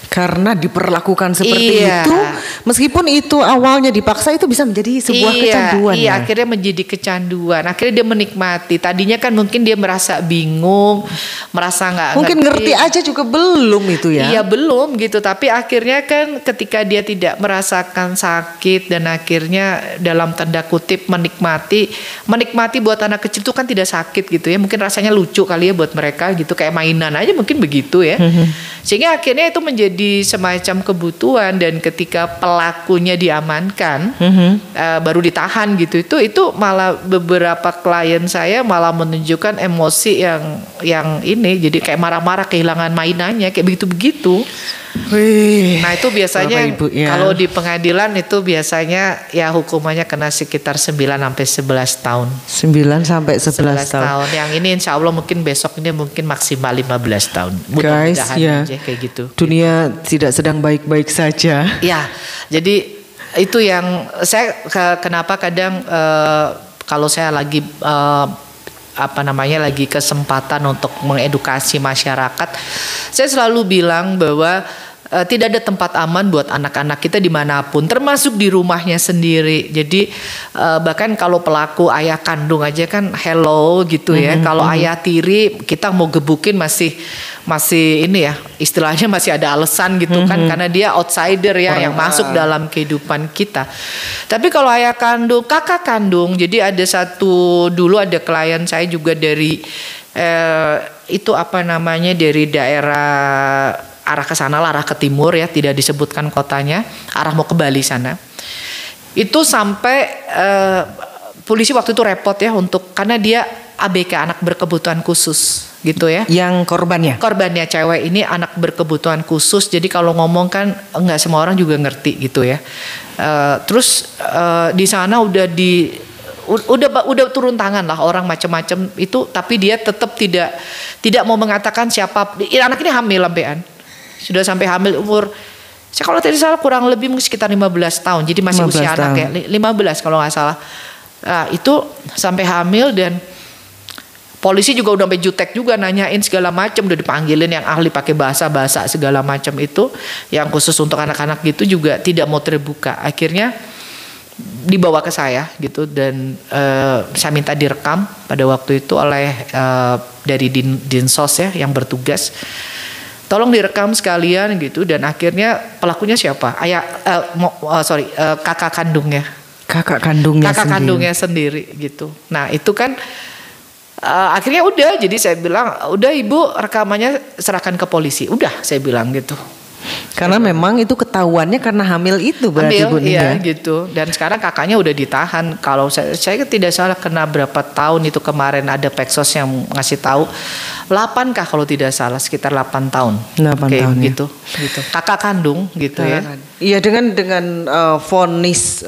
Karena diperlakukan seperti itu, meskipun itu awalnya dipaksa, itu bisa menjadi sebuah kecanduan. Iya, akhirnya menjadi kecanduan. Akhirnya dia menikmati. Tadinya kan mungkin dia merasa bingung, merasa nggak mungkin ngerti aja juga belum itu ya. Iya belum gitu. Tapi akhirnya kan ketika dia tidak merasakan sakit dan akhirnya dalam tanda kutip menikmati buat anak kecil itu kan tidak sakit gitu ya. Mungkin rasanya lucu kali ya buat mereka gitu, kayak mainan aja mungkin begitu ya. Sehingga akhirnya itu menjadi semacam kebutuhan, dan ketika pelakunya diamankan baru ditahan gitu, itu malah beberapa klien saya malah menunjukkan emosi yang ini jadi kayak marah-marah, kehilangan mainannya kayak begitu. Nah itu biasanya Ibu, ya. Kalau di pengadilan itu biasanya ya hukumannya kena sekitar 9 sampai 11 tahun. 9 sampai 11 tahun. Yang ini insya Allah mungkin besok ini mungkin maksimal 15 tahun. Guys ya, aja, kayak gitu. Dunia tidak sedang baik-baik saja. Ya, jadi itu yang saya kenapa kadang kalau saya lagi lagi kesempatan untuk mengedukasi masyarakat, saya selalu bilang bahwa tidak ada tempat aman buat anak-anak kita dimanapun, termasuk di rumahnya sendiri. Jadi bahkan kalau pelaku ayah kandung aja kan hello gitu ya. Kalau ayah tiri kita mau gebukin masih ini ya, istilahnya masih ada alasan gitu kan, karena dia outsider ya yang masuk dalam kehidupan kita. Tapi kalau ayah kandung, kakak kandung, jadi dulu ada klien saya juga dari dari daerah arah ke sana, arah ke timur ya, tidak disebutkan kotanya, arah mau ke Bali sana. Itu sampai polisi waktu itu repot ya karena dia ABK, anak berkebutuhan khusus gitu ya. Yang korbannya cewek ini anak berkebutuhan khusus. Jadi kalau ngomong kan enggak semua orang juga ngerti gitu ya. Terus di sana udah turun tangan lah orang macam-macam itu, tapi dia tetap tidak mau mengatakan siapa. Anak ini hamil sampean. Sudah sampai hamil umur, saya kalau tidak salah kurang lebih mungkin sekitar 15 tahun. Jadi masih usia anak ya, 15 kalau nggak salah. Nah, itu sampai hamil, dan polisi juga udah sampai jutek juga nanyain segala macam, udah dipanggilin yang ahli pakai bahasa segala macam itu, yang khusus untuk anak-anak gitu juga tidak mau terbuka. Akhirnya dibawa ke saya gitu, dan saya minta direkam pada waktu itu oleh dari Dinsos ya yang bertugas. Tolong direkam sekalian gitu, dan akhirnya pelakunya siapa? Kakak kandungnya. Kakak kandungnya sendiri gitu. Nah itu kan akhirnya udah, jadi saya bilang udah ibu rekamannya serahkan ke polisi. Udah saya bilang gitu. Karena memang itu ketahuannya karena hamil itu berarti Bu Iya gitu. Dan sekarang kakaknya udah ditahan. Kalau saya tidak salah kena berapa tahun itu kemarin ada Peksos yang ngasih tahu 8 kah kalau tidak salah, sekitar 8 tahun. 8 tahun gitu. Gitu. Kakak kandung gitu ya. Iya, dengan vonis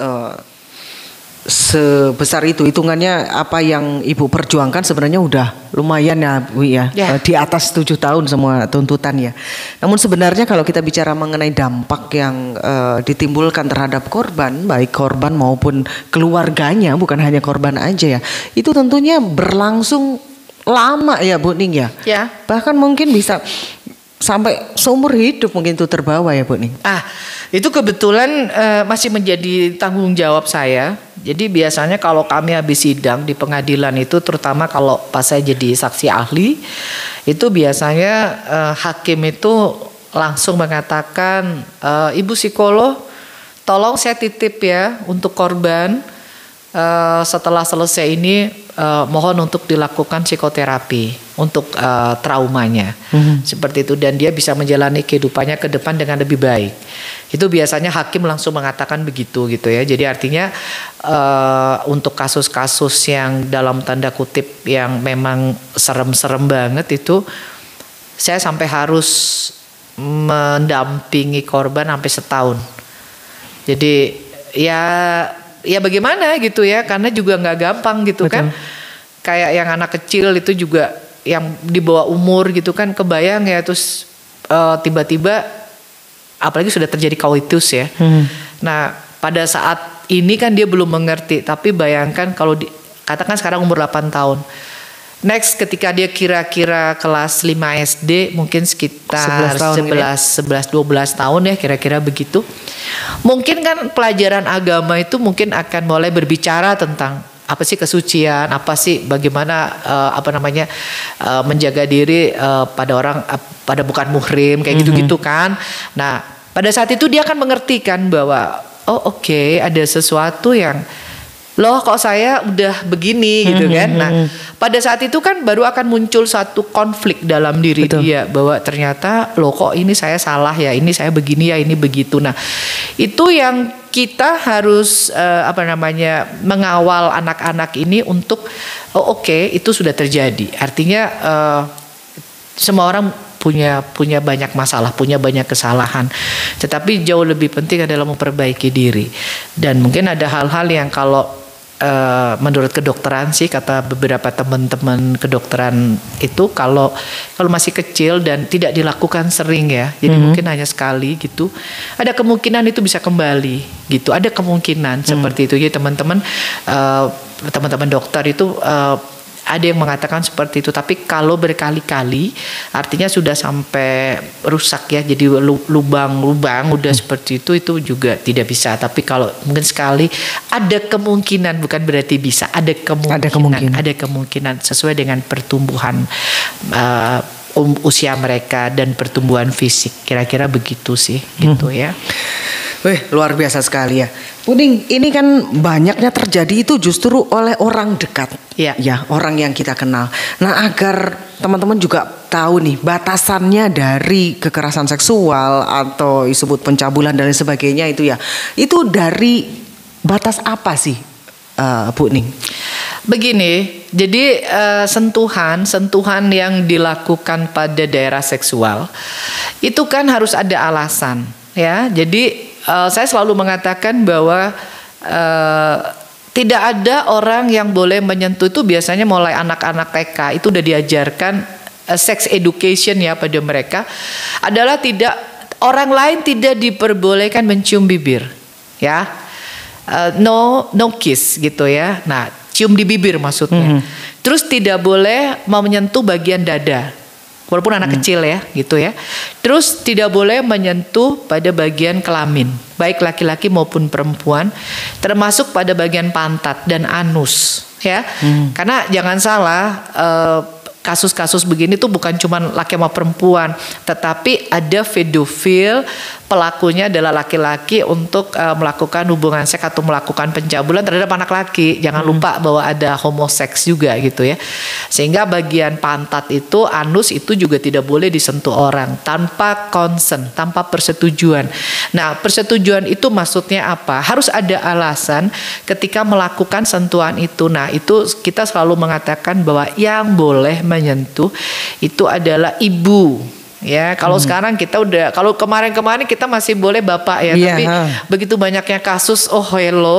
sebesar itu, hitungannya apa yang Ibu perjuangkan sebenarnya udah lumayan ya Bu ya. Di atas 7 tahun semua tuntutan ya. Namun sebenarnya kalau kita bicara mengenai dampak yang ditimbulkan terhadap korban, baik korban maupun keluarganya, bukan hanya korban aja ya, itu tentunya berlangsung lama ya Bu Ning ya. Bahkan mungkin bisa sampai seumur hidup mungkin itu terbawa ya Bu Ning. Itu kebetulan masih menjadi tanggung jawab saya. Jadi biasanya kalau kami habis sidang di pengadilan itu, terutama kalau pas saya jadi saksi ahli, itu biasanya hakim itu langsung mengatakan, Ibu psikolog, tolong saya titip ya untuk korban, setelah selesai ini mohon untuk dilakukan psikoterapi untuk traumanya, seperti itu, dan dia bisa menjalani kehidupannya ke depan dengan lebih baik. Itu biasanya hakim langsung mengatakan begitu gitu ya. Jadi artinya untuk kasus-kasus yang dalam tanda kutip yang memang serem-serem banget itu, saya sampai harus mendampingi korban sampai setahun. Jadi ya bagaimana gitu ya, karena juga nggak gampang gitu. Betul. Kan kayak yang anak kecil itu juga yang di bawah umur gitu kan, kebayang ya, terus tiba-tiba apalagi sudah terjadi coitus ya. Nah pada saat ini kan dia belum mengerti, tapi bayangkan kalau katakan sekarang umur 8 tahun. Next ketika dia kira-kira kelas 5 SD, mungkin sekitar 11-12 tahun ya, kira-kira begitu. Mungkin kan pelajaran agama itu mungkin akan mulai berbicara tentang apa sih kesucian, apa sih bagaimana menjaga diri pada bukan muhrim kayak gitu-gitu kan. Nah, pada saat itu dia akan mengerti kan bahwa oke, ada sesuatu yang loh kok saya udah begini gitu kan. Nah pada saat itu kan baru akan muncul satu konflik dalam diri dia, bahwa ternyata loh kok ini saya salah ya, ini saya begini ya, ini begitu. Nah itu yang kita harus mengawal anak-anak ini untuk oke, itu sudah terjadi. Artinya semua orang punya banyak masalah, punya banyak kesalahan. Tetapi jauh lebih penting adalah memperbaiki diri. Dan mungkin ada hal-hal yang kalau menurut kedokteran sih, kata beberapa teman-teman kedokteran itu, kalau masih kecil dan tidak dilakukan sering ya, jadi mungkin hanya sekali gitu, ada kemungkinan itu bisa kembali gitu, ada kemungkinan seperti itu. Jadi teman-teman dokter itu ada yang mengatakan seperti itu. Tapi kalau berkali-kali artinya sudah sampai rusak ya, jadi lubang-lubang udah seperti itu juga tidak bisa. Tapi kalau mungkin sekali, ada kemungkinan, bukan berarti bisa, ada kemungkinan sesuai dengan pertumbuhan usia mereka dan pertumbuhan fisik, kira-kira begitu sih gitu ya. Wih, luar biasa sekali ya. Puning, ini kan banyaknya terjadi itu justru oleh orang dekat. Ya, orang yang kita kenal. Nah, agar teman-teman juga tahu nih batasannya dari kekerasan seksual atau disebut pencabulan dan lain sebagainya itu ya. Itu dari batas apa sih, Bu Ning? Begini, jadi sentuhan yang dilakukan pada daerah seksual itu kan harus ada alasan ya. Jadi saya selalu mengatakan bahwa tidak ada orang yang boleh menyentuh, itu biasanya mulai anak-anak TK itu udah diajarkan sex education ya pada mereka, adalah orang lain tidak diperbolehkan mencium bibir ya, no kiss gitu ya. Nah, cium di bibir maksudnya. Terus tidak boleh mau menyentuh bagian dada, walaupun anak kecil ya gitu ya. Terus tidak boleh menyentuh pada bagian kelamin, baik laki-laki maupun perempuan, termasuk pada bagian pantat dan anus ya. Karena jangan salah, kasus-kasus begini tuh bukan cuma laki sama perempuan, tetapi ada pedofil, pelakunya adalah laki-laki untuk melakukan hubungan seks atau melakukan pencabulan terhadap anak laki. Jangan lupa bahwa ada homoseks juga gitu ya. Sehingga bagian pantat itu, anus itu juga tidak boleh disentuh orang tanpa consent, tanpa persetujuan. Nah, persetujuan itu maksudnya apa? Harus ada alasan ketika melakukan sentuhan itu. Nah, itu kita selalu mengatakan bahwa yang boleh menyentuh itu adalah ibu. Ya, kalau sekarang kita udah, kalau kemarin-kemarin kita masih boleh bapak ya, tapi begitu banyaknya kasus,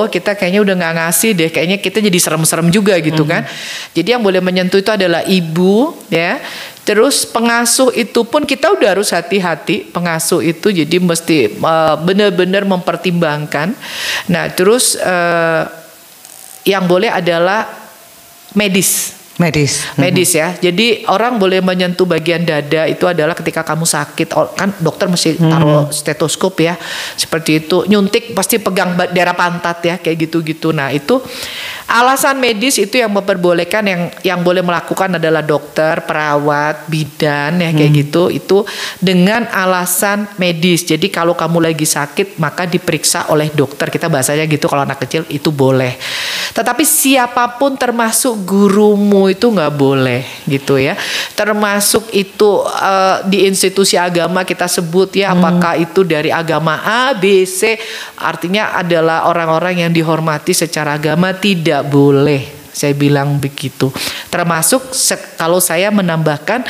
kita kayaknya udah nggak ngasih deh, kayaknya kita jadi serem-serem juga gitu kan. Jadi yang boleh menyentuh itu adalah ibu ya. Terus pengasuh itu pun kita udah harus hati-hati, pengasuh itu jadi mesti benar-benar mempertimbangkan. Nah, terus yang boleh adalah medis ya. Jadi orang boleh menyentuh bagian dada itu adalah ketika kamu sakit, kan dokter mesti taruh stetoskop ya, seperti itu. Nyuntik pasti pegang daerah pantat ya, kayak gitu-gitu. Nah, itu alasan medis itu yang memperbolehkan, yang boleh melakukan adalah dokter, perawat, bidan ya, kayak gitu. Itu dengan alasan medis. Jadi kalau kamu lagi sakit maka diperiksa oleh dokter, kita bahasanya gitu kalau anak kecil, itu boleh. Tetapi siapapun termasuk gurumu itu nggak boleh gitu ya. Termasuk itu di institusi agama kita sebut ya, apakah itu dari agama A, B, C, artinya adalah orang-orang yang dihormati secara agama, tidak boleh. Saya bilang begitu. Termasuk kalau saya menambahkan,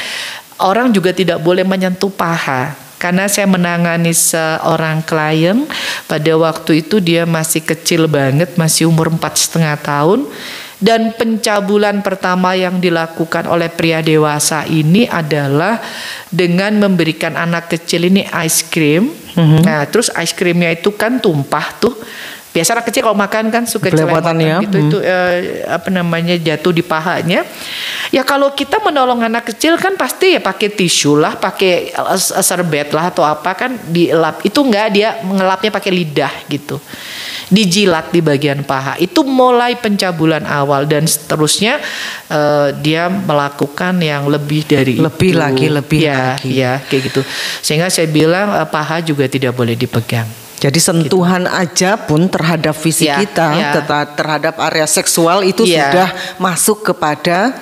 orang juga tidak boleh menyentuh paha. Karena saya menangani seorang klien, pada waktu itu dia masih kecil banget, masih umur 4,5 tahun. Dan pencabulan pertama yang dilakukan oleh pria dewasa ini adalah dengan memberikan anak kecil ini ice cream. Nah, terus ice creamnya itu kan tumpah tuh. Biasa anak kecil kalau makan kan suka celepatan ya. gitu, itu jatuh di pahanya. Ya kalau kita menolong anak kecil kan pasti ya pakai tisu lah, pakai serbet lah atau apa kan dielap. Itu enggak, dia mengelapnya pakai lidah gitu. Dijilat di bagian paha. Itu mulai pencabulan awal, dan seterusnya dia melakukan yang lebih dari lebih itu. lagi. Ya kayak gitu. Sehingga saya bilang paha juga tidak boleh dipegang. Jadi sentuhan aja pun terhadap fisik kita, terhadap area seksual itu sudah masuk kepada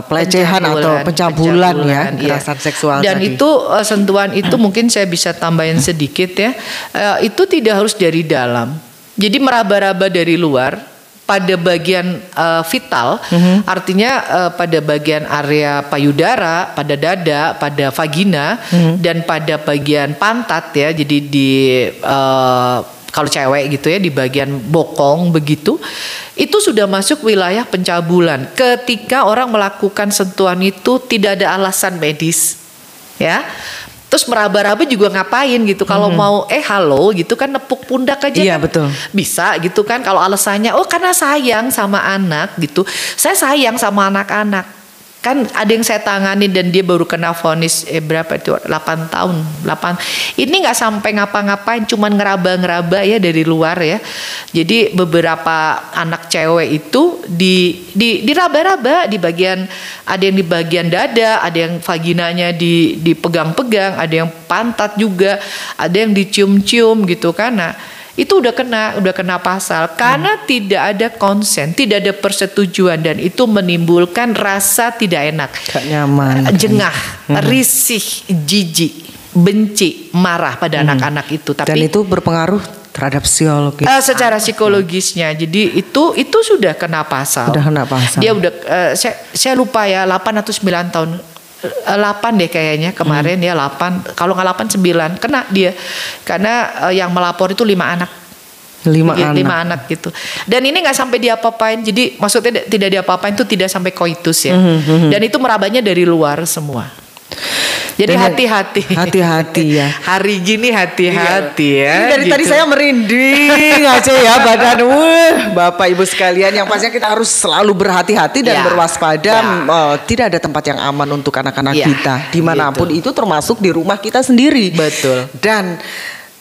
pelecehan atau pencabulan ya, kekerasan seksual. Dan tadi. itu sentuhan itu mungkin saya bisa tambahin sedikit ya. Itu tidak harus dari dalam. Jadi meraba-raba dari luar pada bagian vital, artinya pada bagian area payudara, pada dada, pada vagina, dan pada bagian pantat ya. Jadi di kalau cewek gitu ya, di bagian bokong begitu, itu sudah masuk wilayah pencabulan. Ketika orang melakukan sentuhan itu tidak ada alasan medis, ya. Terus meraba-raba juga ngapain gitu. Kalau mau halo gitu kan, nepuk pundak aja kan betul. Bisa gitu kan. Kalau alasannya karena sayang sama anak gitu. Saya sayang sama anak-anak. Kan ada yang saya tangani dan dia baru kena vonis berapa itu 8 tahun. Ini nggak sampai ngapa-ngapain, cuman ngeraba-ngeraba ya dari luar ya. Jadi beberapa anak cewek itu diraba-raba di bagian, ada yang di bagian dada, ada yang vaginanya dipegang-pegang, ada yang pantat juga, ada yang dicium-cium gitu kan. Nah, itu udah kena pasal karena tidak ada konsen, tidak ada persetujuan, dan itu menimbulkan rasa tidak enak, gak nyaman, jengah, risih, jijik, benci, marah pada anak-anak itu. Dan itu berpengaruh terhadap psikologis. Secara psikologisnya, jadi itu sudah kena pasal. Dia udah saya lupa ya 8 atau 9 tahun. 8 deh kayaknya kemarin ya, 8, kalau nggak 8 9 kena dia, karena yang melapor itu 5 anak. 5 anak gitu. Dan ini nggak sampai diapa-apain, jadi maksudnya tidak diapa-apain itu tidak sampai koitus ya. Dan itu merabanya dari luar semua. Jadi hati-hati ya. Hari gini hati-hati ya. Ini dari tadi saya merinding aja ya badan. Bapak Ibu sekalian, yang pastinya kita harus selalu berhati-hati dan berwaspada. Tidak ada tempat yang aman untuk anak-anak kita dimanapun itu, termasuk di rumah kita sendiri. Betul. Dan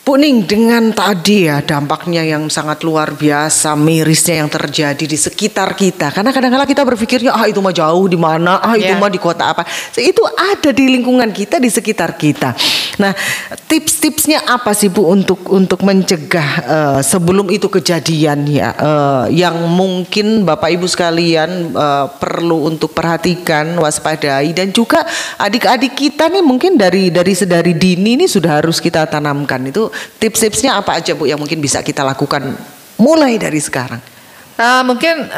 Bu Ning, dengan tadi ya dampaknya yang sangat luar biasa, mirisnya yang terjadi di sekitar kita. Karena kadang-kadang kita berpikirnya itu mah jauh di mana, itu mah di kota apa. Itu ada di lingkungan kita, di sekitar kita. Nah, tips-tipsnya apa sih Bu untuk mencegah sebelum itu kejadian ya, yang mungkin Bapak Ibu sekalian perlu untuk perhatikan, waspadai, dan juga adik-adik kita nih mungkin dari dini ini sudah harus kita tanamkan. Itu tips-tipsnya apa aja Bu yang mungkin bisa kita lakukan mulai dari sekarang? Mungkin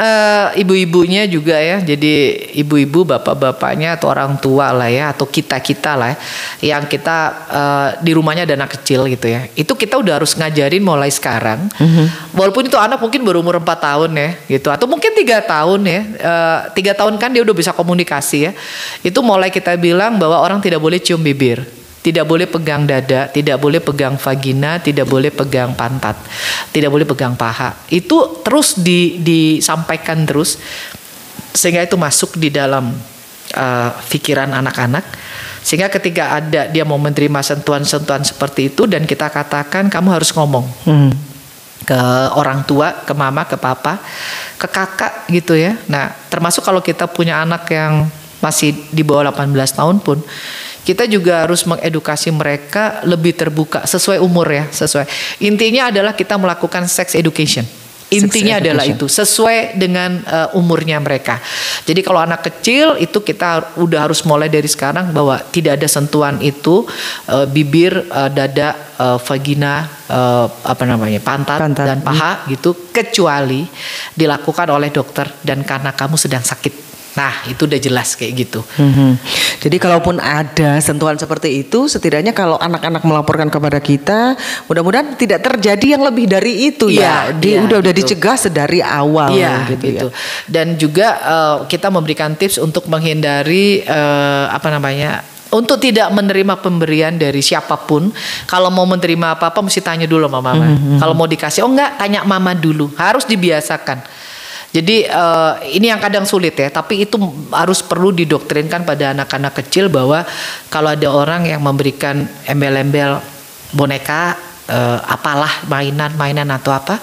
ibu-ibunya juga ya, jadi ibu-ibu, bapak-bapaknya atau orang tua lah ya, atau kita lah ya, yang kita di rumahnya ada anak kecil gitu ya, itu kita udah harus ngajarin mulai sekarang. Walaupun itu anak mungkin baru umur 4 tahun ya gitu, atau mungkin 3 tahun ya, 3 tahun kan dia udah bisa komunikasi ya. Itu mulai kita bilang bahwa orang tidak boleh cium bibir, tidak boleh pegang dada, tidak boleh pegang vagina, tidak boleh pegang pantat, tidak boleh pegang paha. Itu terus disampaikan terus, sehingga itu masuk di dalam pikiran anak-anak. Sehingga ketika ada dia mau menerima sentuhan-sentuhan seperti itu, dan kita katakan kamu harus ngomong ke orang tua, ke mama, ke papa, ke kakak gitu ya. Nah, termasuk kalau kita punya anak yang masih di bawah 18 tahun pun, kita juga harus mengedukasi mereka lebih terbuka sesuai umur ya, sesuai. Intinya adalah kita melakukan sex education. Intinya Sex adalah education. itu sesuai dengan umurnya mereka. Jadi kalau anak kecil itu kita udah harus mulai dari sekarang bahwa tidak ada sentuhan itu bibir, dada, vagina, pantat dan paha gitu, kecuali dilakukan oleh dokter dan karena kamu sedang sakit. Nah itu udah jelas kayak gitu. Jadi kalaupun ada sentuhan seperti itu, setidaknya kalau anak-anak melaporkan kepada kita, mudah-mudahan tidak terjadi yang lebih dari itu ya. Udah gitu. dicegah sedari awal gitu. Ya. Dan juga kita memberikan tips untuk menghindari untuk tidak menerima pemberian dari siapapun. Kalau mau menerima apa-apa mesti tanya dulu sama mama. Kalau mau dikasih, oh enggak, tanya mama dulu. Harus dibiasakan. Jadi ini yang kadang sulit ya, tapi itu harus perlu didoktrinkan pada anak-anak kecil bahwa kalau ada orang yang memberikan embel-embel boneka, apalah mainan atau apa,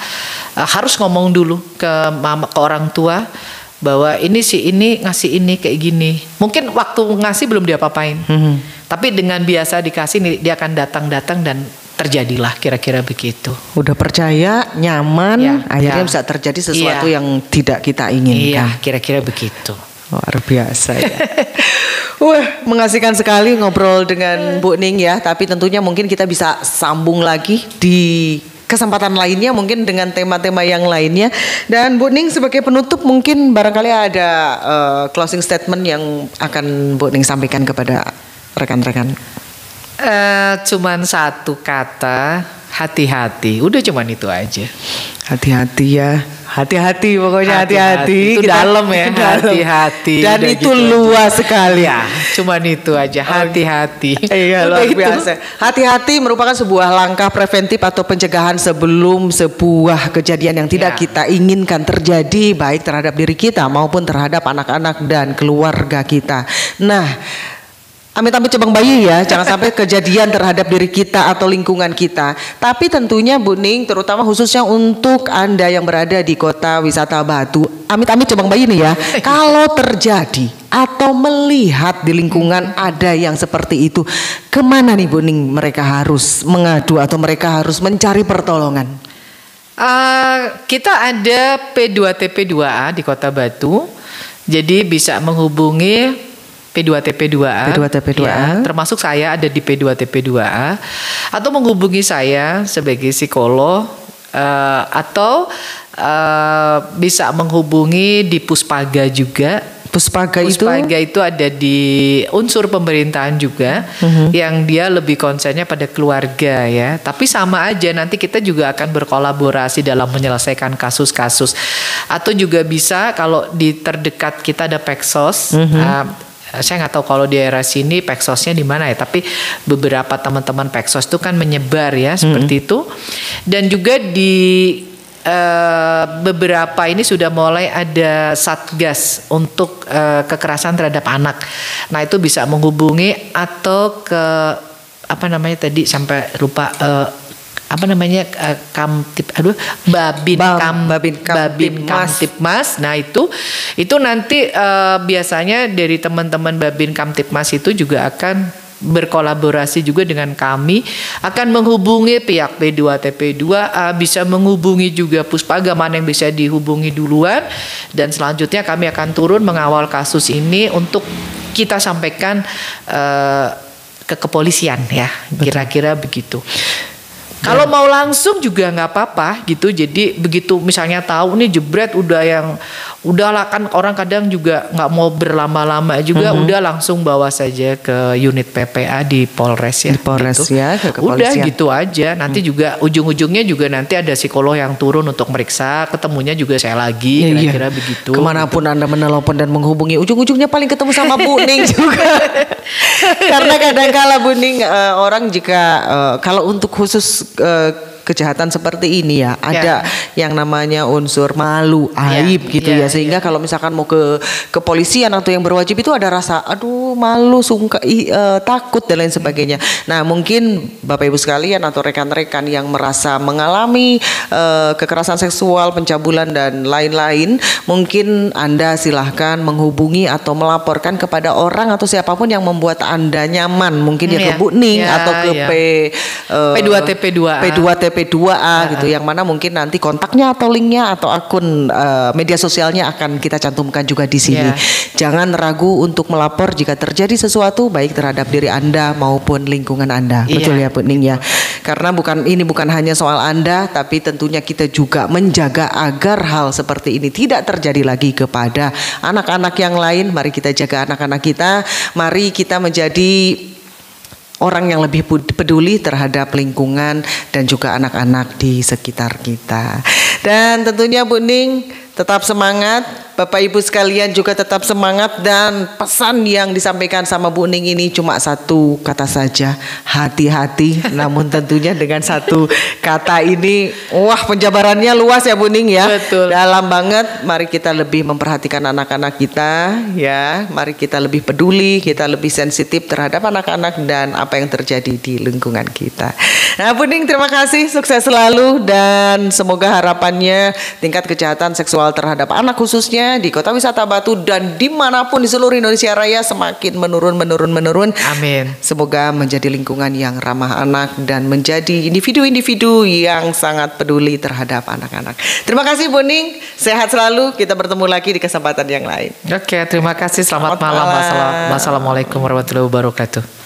harus ngomong dulu ke mama, ke orang tua bahwa ini ngasih ini kayak gini. Mungkin waktu ngasih belum diapa-apain, tapi dengan biasa dikasih dia akan datang dan terjadilah kira-kira begitu. Udah percaya, nyaman, akhirnya bisa terjadi sesuatu yang tidak kita inginkan. Iya, kira-kira begitu. Luar biasa ya. Wah, mengasihkan sekali ngobrol dengan Bu Ning ya. Tapi tentunya mungkin kita bisa sambung lagi di kesempatan lainnya, mungkin dengan tema-tema yang lainnya. Dan Bu Ning sebagai penutup mungkin barangkali ada closing statement yang akan Bu Ning sampaikan kepada rekan-rekan. Cuman satu kata, hati-hati. Udah cuman itu aja. Hati-hati ya. Hati-hati pokoknya hati-hati. Itu dalam ya. Hati-hati. Dan itu gitu luas sekali. Ya, cuman itu aja. Hati-hati. Iya, luar biasa. Hati-hati merupakan sebuah langkah preventif atau pencegahan sebelum sebuah kejadian yang tidak kita inginkan terjadi, baik terhadap diri kita maupun terhadap anak-anak dan keluarga kita. Nah, amit-amit cabang bayi ya, jangan sampai kejadian terhadap diri kita atau lingkungan kita. Tapi tentunya Bu Ning, terutama khususnya untuk Anda yang berada di kota wisata Batu, amit-amit cabang bayi nih ya, kalau terjadi atau melihat di lingkungan ada yang seperti itu, kemana nih Bu Ning mereka harus mengadu atau mereka harus mencari pertolongan? Kita ada P2TP2A di kota Batu, jadi bisa menghubungi P2TP2A, ya, termasuk saya ada di P2TP2A, atau menghubungi saya sebagai psikolog, atau bisa menghubungi di Puspaga juga. Puspaga itu ada di unsur pemerintahan juga, yang dia lebih konsennya pada keluarga ya. Tapi sama aja, nanti kita juga akan berkolaborasi dalam menyelesaikan kasus-kasus. Atau juga bisa kalau di terdekat kita ada Peksos. Saya nggak tahu kalau di daerah sini Peksosnya di mana ya, tapi beberapa teman-teman Peksos itu kan menyebar ya seperti itu. Dan juga di beberapa ini sudah mulai ada satgas untuk kekerasan terhadap anak. Nah itu bisa menghubungi atau ke tadi sampai lupa. Babin Kamtipmas. Nah itu nanti biasanya dari teman-teman Babin Kamtipmas itu juga akan berkolaborasi juga dengan kami, akan menghubungi pihak P2TP2A, bisa menghubungi juga Puspaga mana yang bisa dihubungi duluan, dan selanjutnya kami akan turun mengawal kasus ini untuk kita sampaikan ke kepolisian ya. Kira-kira begitu. Kalau mau langsung juga nggak apa-apa gitu. Jadi begitu misalnya tahu nih jebret udahlah kan orang kadang juga nggak mau berlama-lama juga, udah langsung bawa saja ke unit PPA di Polres ya. Di Polres gitu. Ya, ke kepolisian. Udah gitu aja. Nanti juga ujung-ujungnya juga nanti ada psikolog yang turun untuk meriksa. Ketemunya juga saya lagi, kira-kira begitu. Kemanapun Anda menelpon dan menghubungi, ujung-ujungnya paling ketemu sama Bu Ning juga. Karena kadang-kala Bu Ning orang jika kalau untuk khusus kejahatan seperti ini ya, ada yang namanya unsur malu, aib gitu ya, sehingga kalau misalkan mau ke kepolisian atau yang berwajib itu ada rasa aduh malu, takut dan lain sebagainya. Nah mungkin Bapak Ibu sekalian atau rekan-rekan yang merasa mengalami kekerasan seksual, pencabulan dan lain-lain, mungkin Anda silahkan menghubungi atau melaporkan kepada orang atau siapapun yang membuat Anda nyaman, mungkin ke Bu Ning atau ke P2TP2A WP2A gitu, yang mana mungkin nanti kontaknya atau linknya atau akun media sosialnya akan kita cantumkan juga di sini. Jangan ragu untuk melapor jika terjadi sesuatu baik terhadap diri Anda maupun lingkungan Anda. Betul ya Bu Ning ya. Karena ini bukan hanya soal Anda, tapi tentunya kita juga menjaga agar hal seperti ini tidak terjadi lagi kepada anak-anak yang lain. Mari kita jaga anak-anak kita. Mari kita menjadi orang yang lebih peduli terhadap lingkungan dan juga anak-anak di sekitar kita. Dan tentunya Bu Ning tetap semangat, Bapak Ibu sekalian juga tetap semangat, dan pesan yang disampaikan sama Bu Ning ini cuma satu kata saja, hati-hati. Namun tentunya dengan satu kata ini, wah penjabarannya luas ya Bu Ning ya. Betul. Dalam banget. Mari kita lebih memperhatikan anak-anak kita ya. Mari kita lebih peduli, kita lebih sensitif terhadap anak-anak dan apa yang terjadi di lingkungan kita. Nah Bu Ning terima kasih, sukses selalu, dan semoga harapannya tingkat kejahatan seksual terhadap anak khususnya di Kota Wisata Batu dan dimanapun di seluruh Indonesia Raya semakin menurun. Amin. Semoga menjadi lingkungan yang ramah anak dan menjadi individu-individu yang sangat peduli terhadap anak-anak. Terima kasih Bu Ning, sehat selalu, kita bertemu lagi di kesempatan yang lain. Oke, terima kasih, selamat malam. Wassalamualaikum warahmatullahi wabarakatuh.